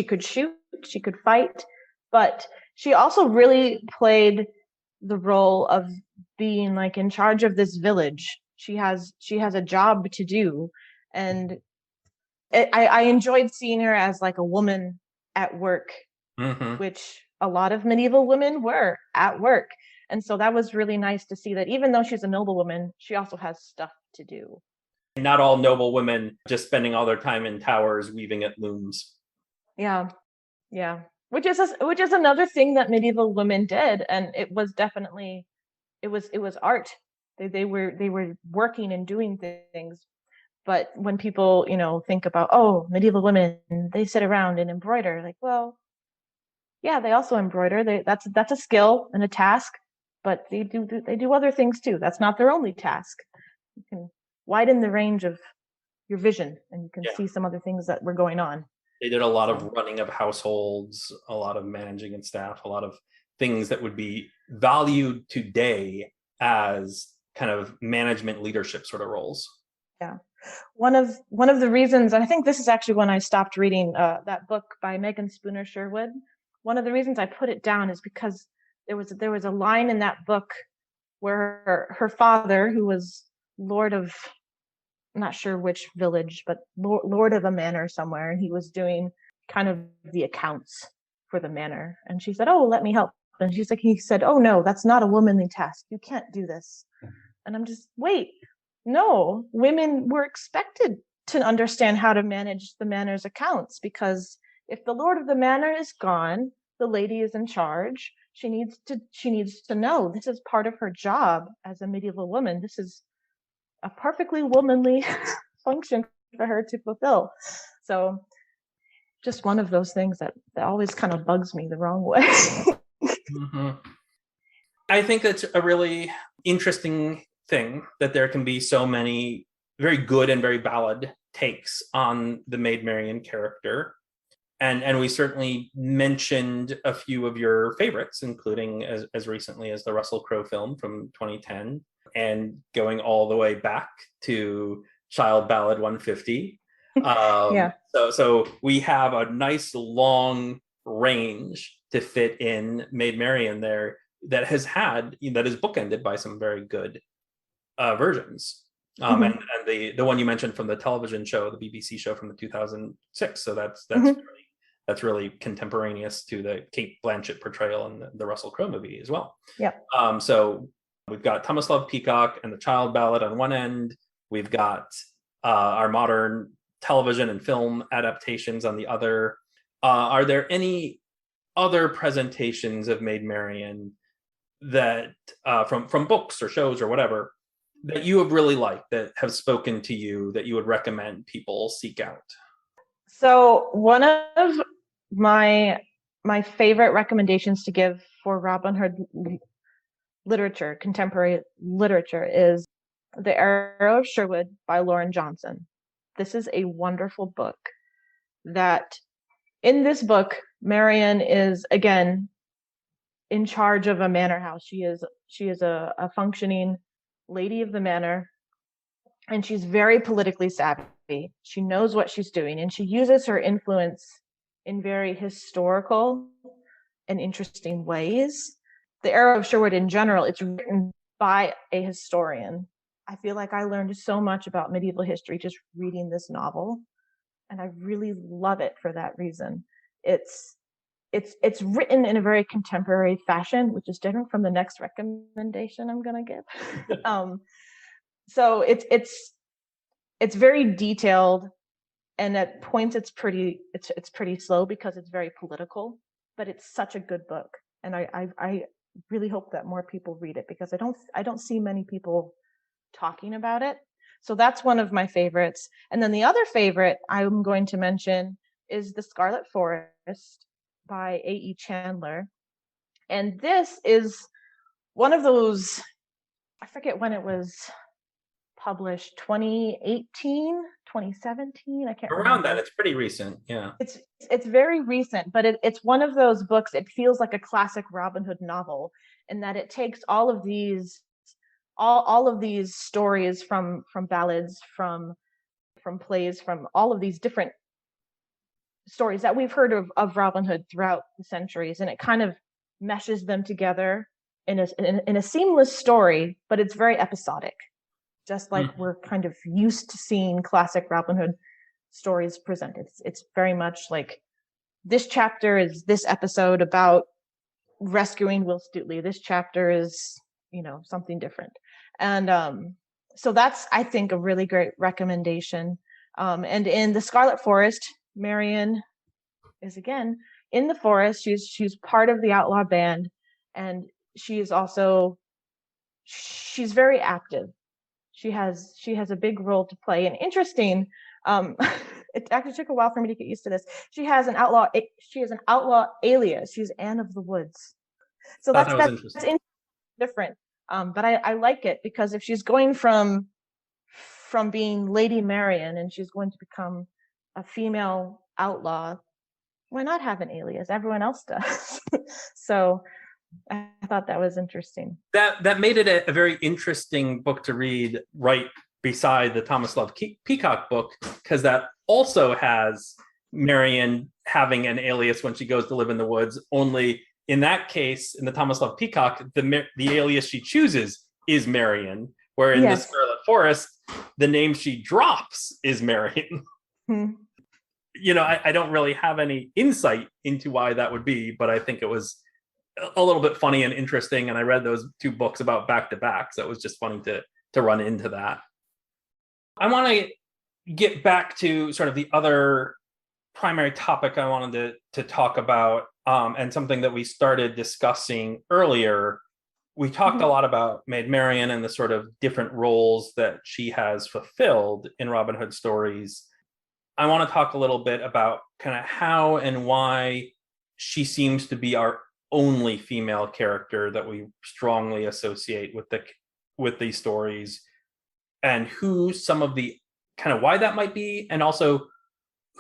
could shoot, she could fight, but she also really played the role of being like in charge of this village. She has a job to do, and I enjoyed seeing her as like a woman at work, which a lot of medieval women were at work. And so that was really nice to see that even though she's a noblewoman, she also has stuff to do. Not all noble women just spending all their time in towers weaving at looms. Yeah. Which is another thing that medieval women did, and it was definitely it was art. They were working and doing things. But when people, think about, medieval women, they sit around and embroider, like, well, yeah, they also embroider. That's a skill and a task, but they do other things too. That's not their only task. You can widen the range of your vision, and you can see some other things that were going on. They did a lot of running of households, a lot of managing and staff, a lot of things that would be valued today as kind of management leadership sort of roles. Yeah. One of the reasons, and I think this is actually when I stopped reading that book by Megan Spooner Sherwood. One of the reasons I put it down is because there was a line in that book where her father, who was Lord of, I'm not sure which village, but Lord of a manor somewhere, and he was doing kind of the accounts for the manor. And she said, "Oh, let me help." And he said, "Oh no, that's not a womanly task. You can't do this." And I'm just, wait, no, women were expected to understand how to manage the manor's accounts, because if the lord of the manor is gone, the lady is in charge. She needs to know this is part of her job as a medieval woman. This is a perfectly womanly function for her to fulfill. So just one of those things that always kind of bugs me the wrong way. I think that's a really interesting thing, that there can be so many very good and very valid takes on the Maid Marian character. And we certainly mentioned a few of your favorites, including as recently as the Russell Crowe film from 2010, and going all the way back to Child Ballad 150. So we have a nice long range to fit in Maid Marian there that is bookended by some very good versions. And the one you mentioned from the television show, the BBC show from the 2006. So that's really contemporaneous to the Cate Blanchett portrayal in the Russell Crowe movie as well. Yeah. So we've got Tomislav Peacock and the Child Ballad on one end. We've got our modern television and film adaptations on the other. Are there any other presentations of Maid Marian that from books or shows or whatever that you have really liked, that have spoken to you, that you would recommend people seek out? So one of my favorite recommendations to give for Robin Hood literature, contemporary literature, is The Arrow of Sherwood by Lauren Johnson. This is a wonderful book. That in this book, Marian is again in charge of a manor house. She is a functioning lady of the manor, and she's very politically savvy. She knows what she's doing, and she uses her influence in very historical and interesting ways. The Era of Sherwood in general, it's written by a historian. I feel like I learned so much about medieval history just reading this novel, and I really love it for that reason. It's written in a very contemporary fashion, which is different from the next recommendation I'm going to give. So it's very detailed, and at points it's pretty slow because it's very political, but it's such a good book, and I really hope that more people read it, because I don't see many people talking about it. So that's one of my favorites. And then the other favorite I'm going to mention is The Scarlet Forest by A.E. Chandler. And this is one of those, I forget when it was published, 2018, 2017, I can't Around remember. that, it's pretty recent. Yeah. It's very recent, but it's one of those books, it feels like a classic Robin Hood novel, in that it takes all of these stories from ballads, from plays, from all of these different stories that we've heard of Robin Hood throughout the centuries, and it kind of meshes them together in a seamless story, but it's very episodic, just like we're kind of used to seeing classic Robin Hood stories presented. It's very much like, this chapter is this episode about rescuing Will Stutely. This chapter is, something different. And so that's, I think, a really great recommendation. And in The Scarlet Forest, Marian is again in the forest. She's part of the outlaw band, and she's very active. She has a big role to play. And interesting, it actually took a while for me to get used to this. She has an outlaw alias. She's Anne of the Woods. So that's different. But I like it, because if she's going from being Lady Marian and she's going to become a female outlaw, why not have an alias? Everyone else does. So I thought that was interesting. That made it a very interesting book to read, right beside the Thomas Love Peacock book, because that also has Marian having an alias when she goes to live in the woods. Only in that case, in the Thomas Love Peacock, the alias she chooses is Marian, where in the Scarlet Forest, the name she drops is Marian. I don't really have any insight into why that would be, but I think it was a little bit funny and interesting. And I read those two books about back to back, so it was just funny to run into that. I want to get back to sort of the other primary topic I wanted to talk about, and something that we started discussing earlier. We talked a lot about Maid Marian and the sort of different roles that she has fulfilled in Robin Hood stories. I want to talk a little bit about kind of how and why she seems to be our only female character that we strongly associate with these stories, and who some of the kind of why that might be, and also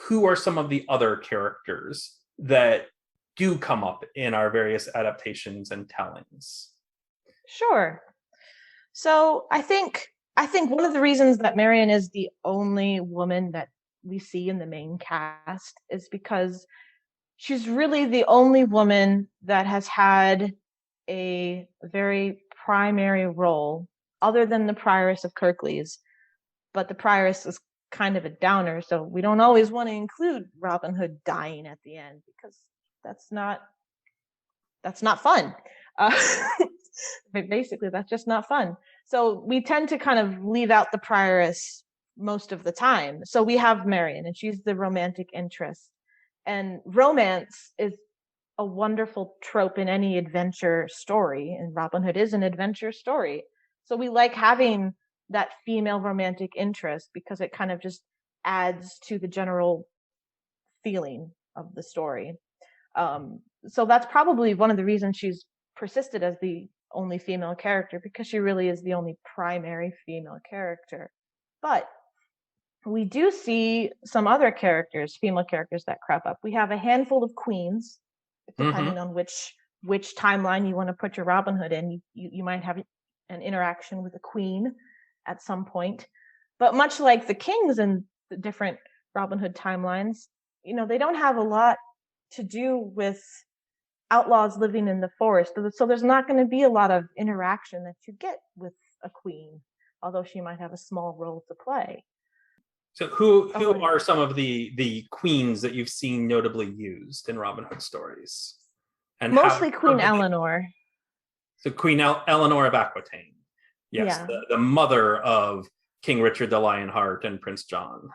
who are some of the other characters that do come up in our various adaptations and tellings. Sure. So I think one of the reasons that Marian is the only woman that we see in the main cast is because she's really the only woman that has had a very primary role, other than the Prioress of Kirklees. But the Prioress is kind of a downer, so we don't always want to include Robin Hood dying at the end, because that's not fun. But basically, that's just not fun. So we tend to kind of leave out the Prioress most of the time. So we have Marian, and she's the romantic interest. And romance is a wonderful trope in any adventure story, and Robin Hood is an adventure story. So we like having that female romantic interest, because it kind of just adds to the general feeling of the story. So that's probably one of the reasons she's persisted as the only female character, because she really is the only primary female character. But we do see some other characters, female characters, that crop up. We have a handful of queens, depending on which timeline you want to put your Robin Hood in. You might have an interaction with a queen at some point. But much like the kings in the different Robin Hood timelines, they don't have a lot to do with outlaws living in the forest. So there's not going to be a lot of interaction that you get with a queen, although she might have a small role to play. So who are some of the queens that you've seen notably used in Robin Hood stories? And mostly Queen Eleanor. So Queen Eleanor of Aquitaine. Yes, Yeah. the mother of King Richard the Lionheart and Prince John.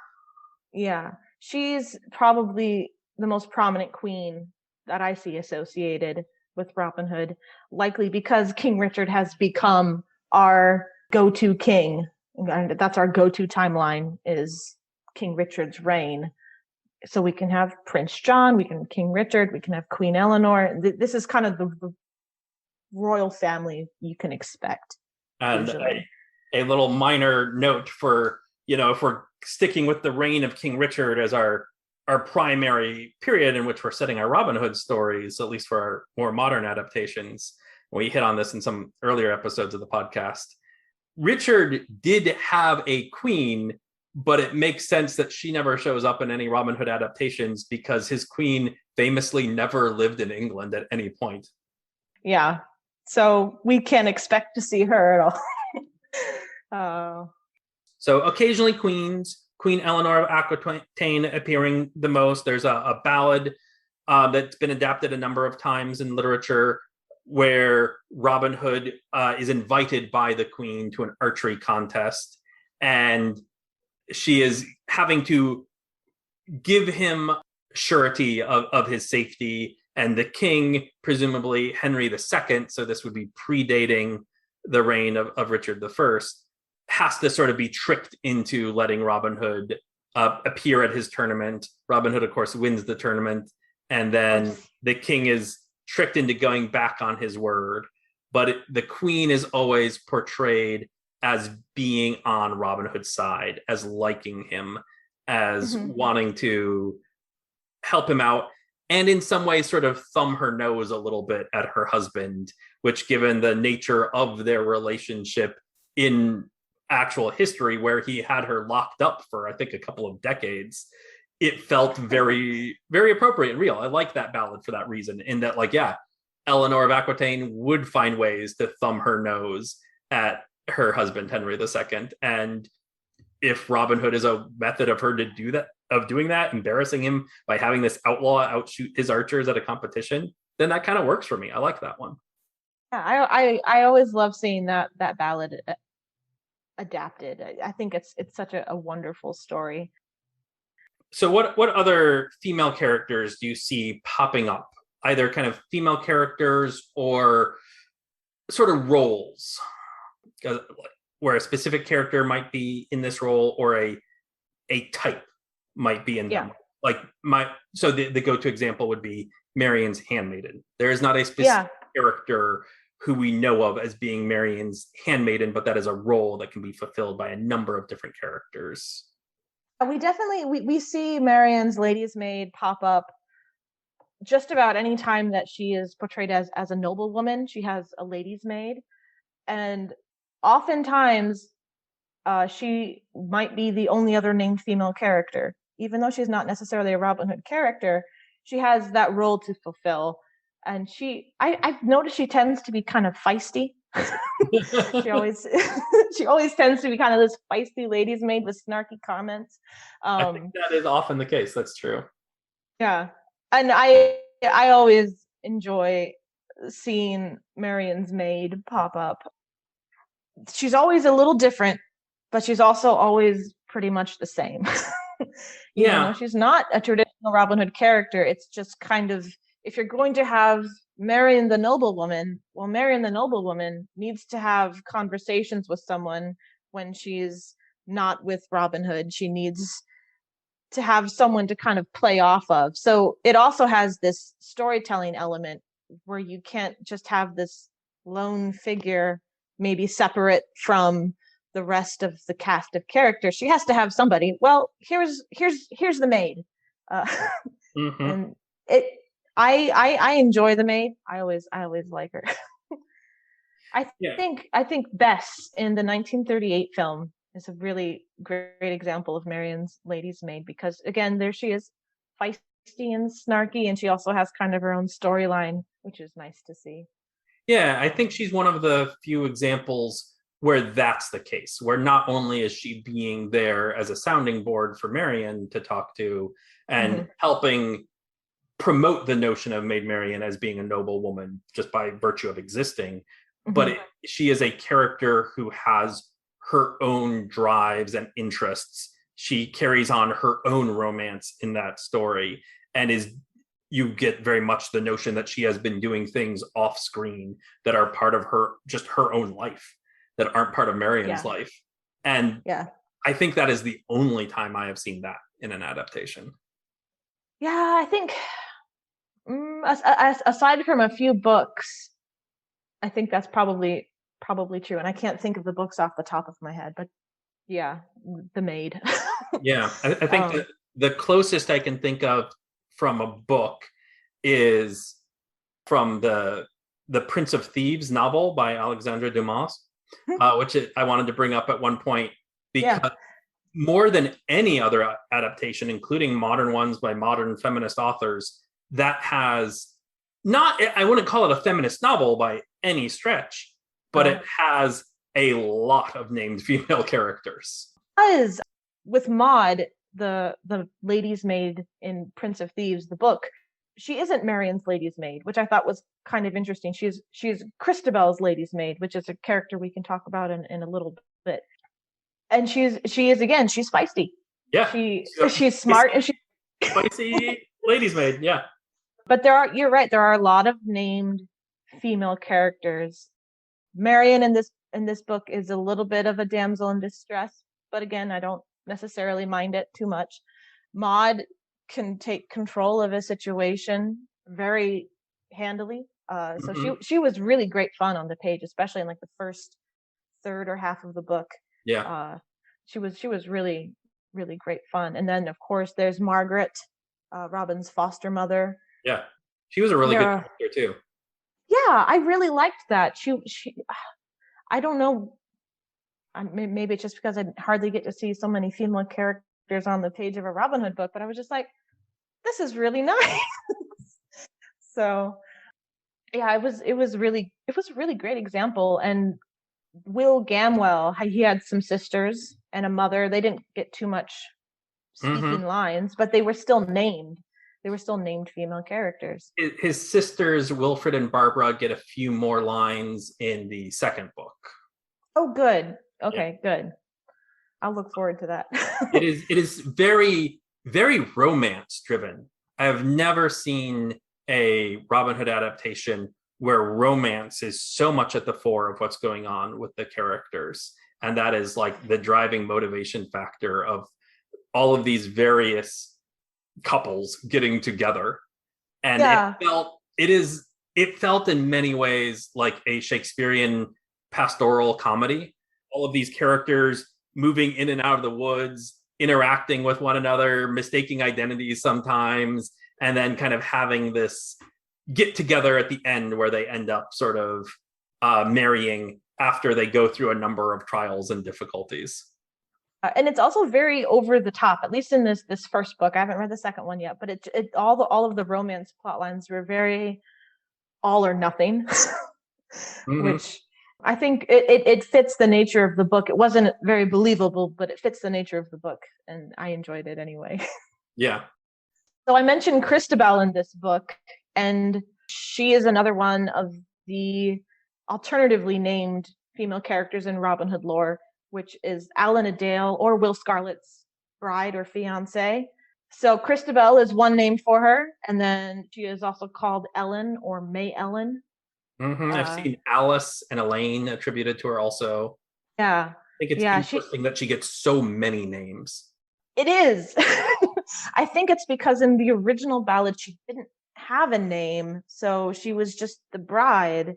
Yeah. She's probably the most prominent queen that I see associated with Robin Hood, likely because King Richard has become our go-to king. And that's our go-to timeline, is King Richard's reign. So we can have Prince John, we can have King Richard, we can have Queen Eleanor. This is kind of the royal family you can expect. And a little minor note for, if we're sticking with the reign of King Richard as our primary period in which we're setting our Robin Hood stories, at least for our more modern adaptations, we hit on this in some earlier episodes of the podcast. Richard did have a queen, but it makes sense that she never shows up in any Robin Hood adaptations because his queen famously never lived in England at any point. Yeah, so we can't expect to see her at all. So occasionally queens, Queen Eleanor of Aquitaine appearing the most. There's a ballad that's been adapted a number of times in literature where Robin Hood is invited by the queen to an archery contest, and she is having to give him surety of his safety, and the king, presumably Henry II, so this would be predating the reign of Richard I, has to sort of be tricked into letting Robin Hood appear at his tournament. Robin Hood, of course, wins the tournament, and then the king is tricked into going back on his word. But the queen is always portrayed as being on Robin Hood's side, as liking him, as wanting to help him out, and in some ways sort of thumb her nose a little bit at her husband, which, given the nature of their relationship in actual history, where he had her locked up for, I think, a couple of decades, it felt very, very appropriate and real. I like that ballad for that reason, in that, Eleanor of Aquitaine would find ways to thumb her nose at her husband, Henry II. And if Robin Hood is a method of her to do that, of doing that, embarrassing him by having this outlaw outshoot his archers at a competition, then that kind of works for me. I like that one. Yeah, I always love seeing that ballad adapted. I think it's such a wonderful story. So what other female characters do you see popping up? Either kind of female characters or sort of roles, where a specific character might be in this role, or a type might be in them. So the go-to example would be Marian's handmaiden. There is not a specific character who we know of as being Marian's handmaiden, but that is a role that can be fulfilled by a number of different characters. We definitely we see Marian's lady's maid pop up just about any time that she is portrayed as a noblewoman. She has a lady's maid, and oftentimes she might be the only other named female character. Even though she's not necessarily a Robin Hood character, she has that role to fulfill. And I've noticed she tends to be kind of feisty. she always tends to be kind of this feisty lady's maid with snarky comments. I think that is often the case. That's true. Yeah, and I always enjoy seeing Marian's maid pop up. She's always a little different, but she's also always pretty much the same. She's not a traditional Robin Hood character. It's just kind of, if you're going to have Marian the noblewoman, well, Marian the noblewoman needs to have conversations with someone when she's not with Robin Hood. She needs to have someone to kind of play off of. So it also has this storytelling element where you can't just have this lone figure, maybe separate from the rest of the cast of characters. She has to have somebody. Well, here's the maid, and I enjoy the maid. I always like her. I think Bess in the 1938 film is a really great example of Marian's lady's maid, because again, there she is, feisty and snarky, and she also has kind of her own storyline, which is nice to see. Yeah, I think she's one of the few examples where that's the case, where not only is she being there as a sounding board for Marian to talk to and helping promote the notion of Maid Marian as being a noble woman just by virtue of existing, but she is a character who has her own drives and interests. She carries on her own romance in that story, and you get very much the notion that she has been doing things off screen that are part of her own life, that aren't part of Marian's life. And I think that is the only time I have seen that in an adaptation. Yeah, I think aside from a few books, I think that's probably true. And I can't think of the books off the top of my head, but yeah, The Maid. Yeah, I think that the closest I can think of from a book is from the Prince of Thieves novel by Alexandre Dumas, which I wanted to bring up at one point, because more than any other adaptation, including modern ones by modern feminist authors, that has not, I wouldn't call it a feminist novel by any stretch, but it has a lot of named female characters. Because with Maud, the lady's maid in Prince of Thieves, the book, she isn't Marian's lady's maid, which I thought was kind of interesting. She's Christabel's lady's maid, which is a character we can talk about in a little bit. And she is feisty. Yeah, she's smart and she's spicy lady's maid. Yeah, but you're right. There are a lot of named female characters. Marian in this book is a little bit of a damsel in distress, but again, I don't necessarily mind it too much. Maud can take control of a situation very handily. So she was really great fun on the page, especially in like the first third or half of the book. Yeah. She was really, really great fun. And then of course there's Margaret, Robin's foster mother. Yeah. She was a really good character too. Yeah, I really liked that. She I don't know, maybe it's just because I hardly get to see so many female characters on the page of a Robin Hood book, but I was just like, this is really nice. So yeah, it was a really great example. And Will Gamwell, he had some sisters and a mother. They didn't get too much speaking lines, but they were still named. They were still named female characters. His sisters, Wilfred and Barbara, get a few more lines in the second book. Oh, good. Okay, good. I'll look forward to that. It is very, very romance driven. I have never seen a Robin Hood adaptation where romance is so much at the fore of what's going on with the characters. And that is like the driving motivation factor of all of these various couples getting together. And it felt in many ways like a Shakespearean pastoral comedy. All of these characters moving in and out of the woods, interacting with one another, mistaking identities sometimes, and then kind of having this get together at the end where they end up sort of marrying after they go through a number of trials and difficulties. And it's also very over the top, at least in this first book. I haven't read the second one yet, but all of the romance plot lines were very all or nothing, which I think it fits the nature of the book. It wasn't very believable, but it fits the nature of the book, and I enjoyed it anyway. Yeah. So I mentioned Christabel in this book, and she is another one of the alternatively named female characters in Robin Hood lore, which is Alan a Dale or Will Scarlet's bride or fiance. So Christabel is one name for her, and then she is also called Ellen or May Ellen. I've seen Alice and Elaine attributed to her also. Yeah. I think it's interesting that she gets so many names. It is. I think it's because in the original ballad, she didn't have a name, so she was just the bride.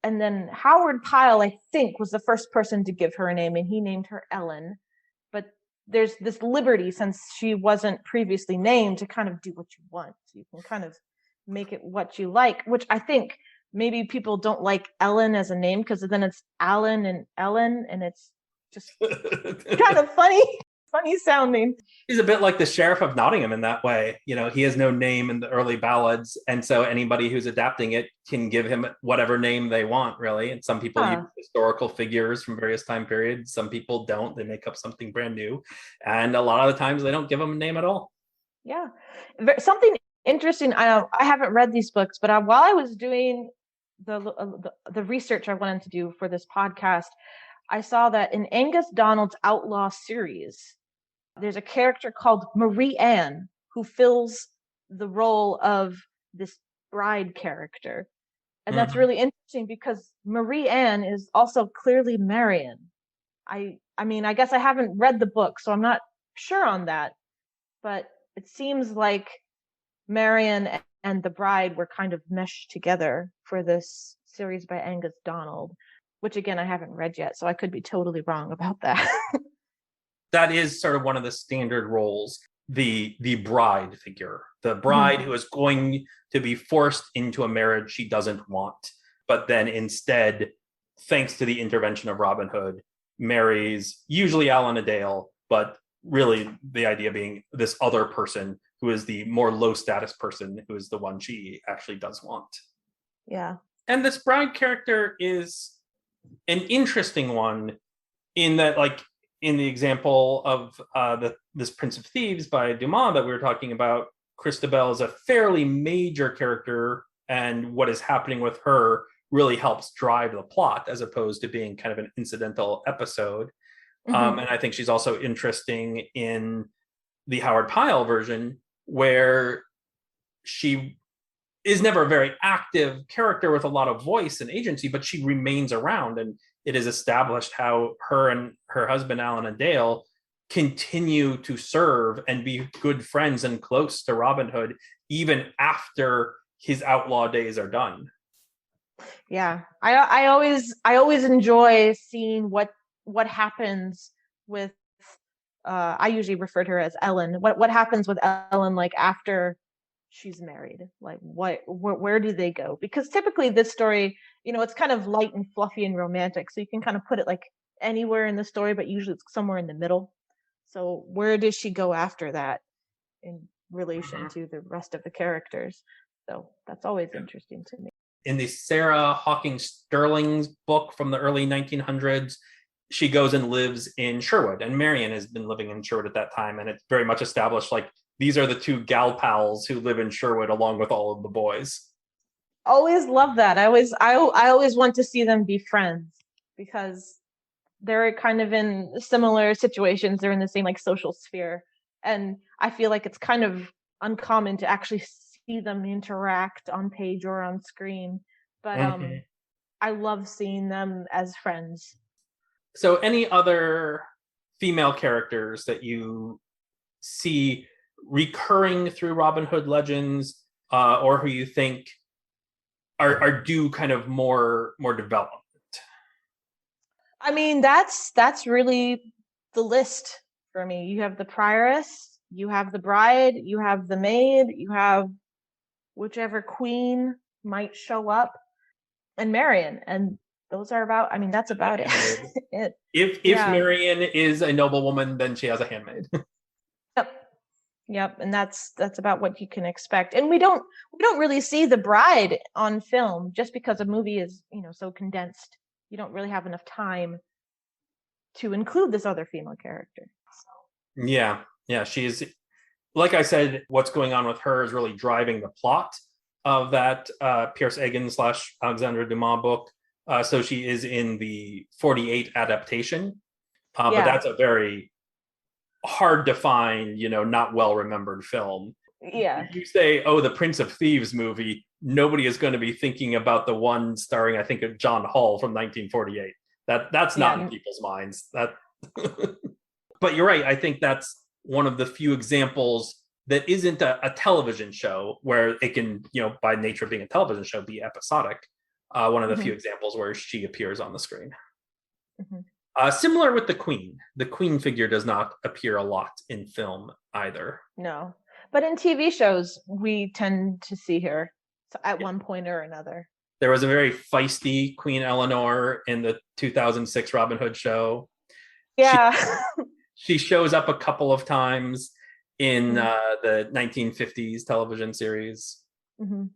And then Howard Pyle, I think, was the first person to give her a name, and he named her Ellen. But there's this liberty, since she wasn't previously named, to kind of do what you want. So you can kind of make it what you like, which I think maybe people don't like Ellen as a name, because then it's Alan and Ellen, and it's just kind of funny sounding. He's a bit like the Sheriff of Nottingham in that way. He has no name in the early ballads, and so anybody who's adapting it can give him whatever name they want, really. And some people use historical figures from various time periods. Some people don't. They make up something brand new. And a lot of the times they don't give him a name at all. Yeah. Something interesting. I haven't read these books, but while I was doing the research I wanted to do for this podcast, I saw that in Angus Donald's Outlaw series, there's a character called Marian who fills the role of this bride character. And that's really interesting because Marian is also clearly Marian. I mean, I guess I haven't read the book, so I'm not sure on that. But it seems like Marian and the bride were kind of meshed together for this series by Angus Donald, which again, I haven't read yet, so I could be totally wrong about that. That is sort of one of the standard roles, the bride figure, the bride who is going to be forced into a marriage she doesn't want, but then instead, thanks to the intervention of Robin Hood, marries usually Alan a Dale, but really the idea being this other person who is the more low status person who is the one she actually does want. Yeah. And this bride character is an interesting one in that, like, in the example of this Prince of Thieves by Dumas that we were talking about, Christabel is a fairly major character, and what is happening with her really helps drive the plot as opposed to being kind of an incidental episode. And I think she's also interesting in the Howard Pyle version, where she is never a very active character with a lot of voice and agency, but she remains around, and it is established how her and her husband, Alan and Dale, continue to serve and be good friends and close to Robin Hood, even after his outlaw days are done. Yeah. I always enjoy seeing what happens with, I usually refer to her as Ellen. What happens with Ellen, like, after she's married? Like, where do they go? Because typically this story, it's kind of light and fluffy and romantic, so you can kind of put it like anywhere in the story, but usually it's somewhere in the middle. So where does she go after that in relation to the rest of the characters? So that's always interesting to me. In the Sarah Hawking Sterling's book from the early 1900s, she goes and lives in Sherwood, and Marian has been living in Sherwood at that time, and it's very much established, like, these are the two gal pals who live in Sherwood along with all of the boys. Always love that. I always want to see them be friends, because they're kind of in similar situations. They're in the same, like, social sphere, and I feel like it's kind of uncommon to actually see them interact on page or on screen. But I love seeing them as friends. So any other female characters that you see recurring through Robin Hood legends, or who you think are due kind of more development? I mean, that's really the list for me. You have the prioress, you have the bride, you have the maid, you have whichever queen might show up, and Marian. And those are about, I mean, that's about it. If Marian is a noblewoman, then she has a handmaid. Yep, and that's about what you can expect. And we don't really see the bride on film, just because a movie is, so condensed. You don't really have enough time to include this other female character. So. Yeah, she's, like I said, what's going on with her is really driving the plot of that Pierce Egan / Alexandre Dumas book. So she is in the 48 adaptation, but that's a very hard to find, not well remembered film. Yeah. If you say, oh, the Prince of Thieves movie, nobody is going to be thinking about the one starring, I think, of John Hall from 1948. That's not in people's minds. But you're right. I think that's one of the few examples that isn't a television show where it can, by nature of being a television show, be episodic. One of the few examples where she appears on the screen. Similar with the Queen. The Queen figure does not appear a lot in film either. No. But in TV shows, we tend to see her at one point or another. There was a very feisty Queen Eleanor in the 2006 Robin Hood show. Yeah. She shows up a couple of times in the 1950s television series. Mm-hmm.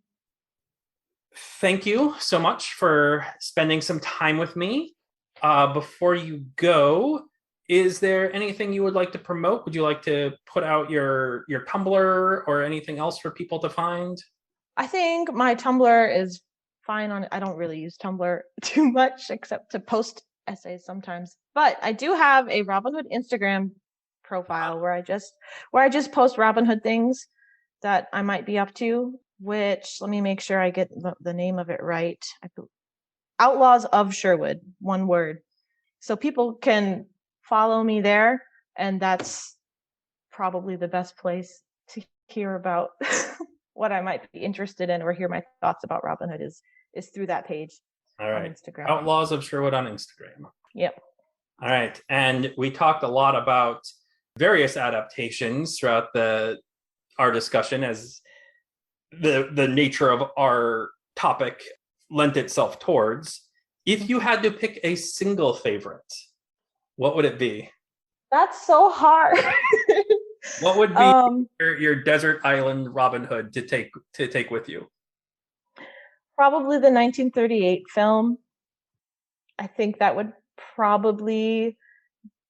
Thank you so much for spending some time with me. Before you go, is there anything you would like to promote? Would you like to put out your Tumblr or anything else for people to find? I think my Tumblr is fine on. I don't really use Tumblr too much except to post essays sometimes. But I do have a Robin Hood Instagram profile where I just post Robin Hood things that I might be up to, which let me make sure I get the name of it right. Outlaws of Sherwood, one word. So people can follow me there, and that's probably the best place to hear about what I might be interested in or hear my thoughts about Robin Hood is through that page. All right. On Instagram. Outlaws of Sherwood on Instagram. Yep. All right. And we talked a lot about various adaptations throughout our discussion as the nature of our topic lent itself towards. If you had to pick a single favorite, what would it be? That's so hard. What would be your desert island Robin Hood to take with you? Probably the 1938 film. I think that would probably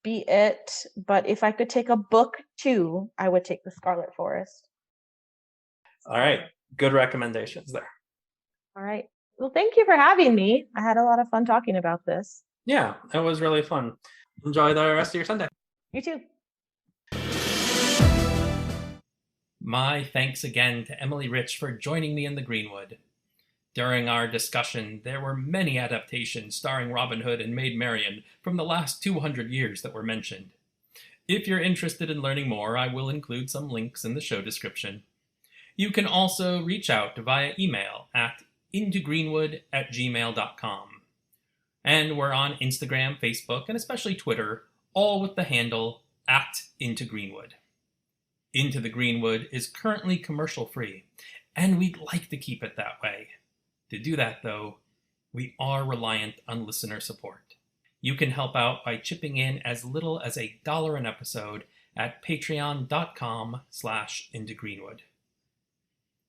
be it. But if I could take a book too, I would take The Scarlet Forest. All right. Good recommendations there. All right. Well, thank you for having me. I had a lot of fun talking about this. Yeah, it was really fun. Enjoy the rest of your Sunday. You too. My thanks again to Emily Rich for joining me in the Greenwood. During our discussion, there were many adaptations starring Robin Hood and Maid Marian from the last 200 years that were mentioned. If you're interested in learning more, I will include some links in the show description. You can also reach out via email at intogreenwood@gmail.com. And we're on Instagram, Facebook, and especially Twitter, all with the handle @IntoGreenwood. Into the Greenwood is currently commercial free, and we'd like to keep it that way. To do that, though, we are reliant on listener support. You can help out by chipping in as little as $1 an episode at patreon.com/IntoGreenwood.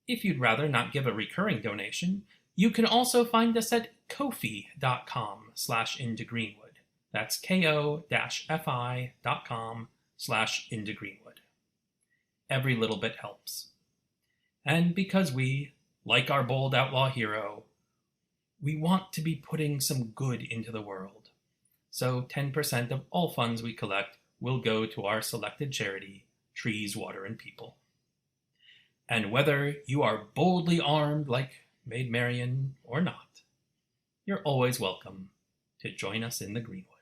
If you'd rather not give a recurring donation, you can also find us at ko-fi.com/IntoGreenwood. That's ko-fi.com/IntoGreenwood. Every little bit helps. And because we, like our bold outlaw hero, we want to be putting some good into the world. So 10% of all funds we collect will go to our selected charity, Trees, Water, and People. And whether you are boldly armed like Maid Marian or not, you're always welcome to join us in the Greenwood.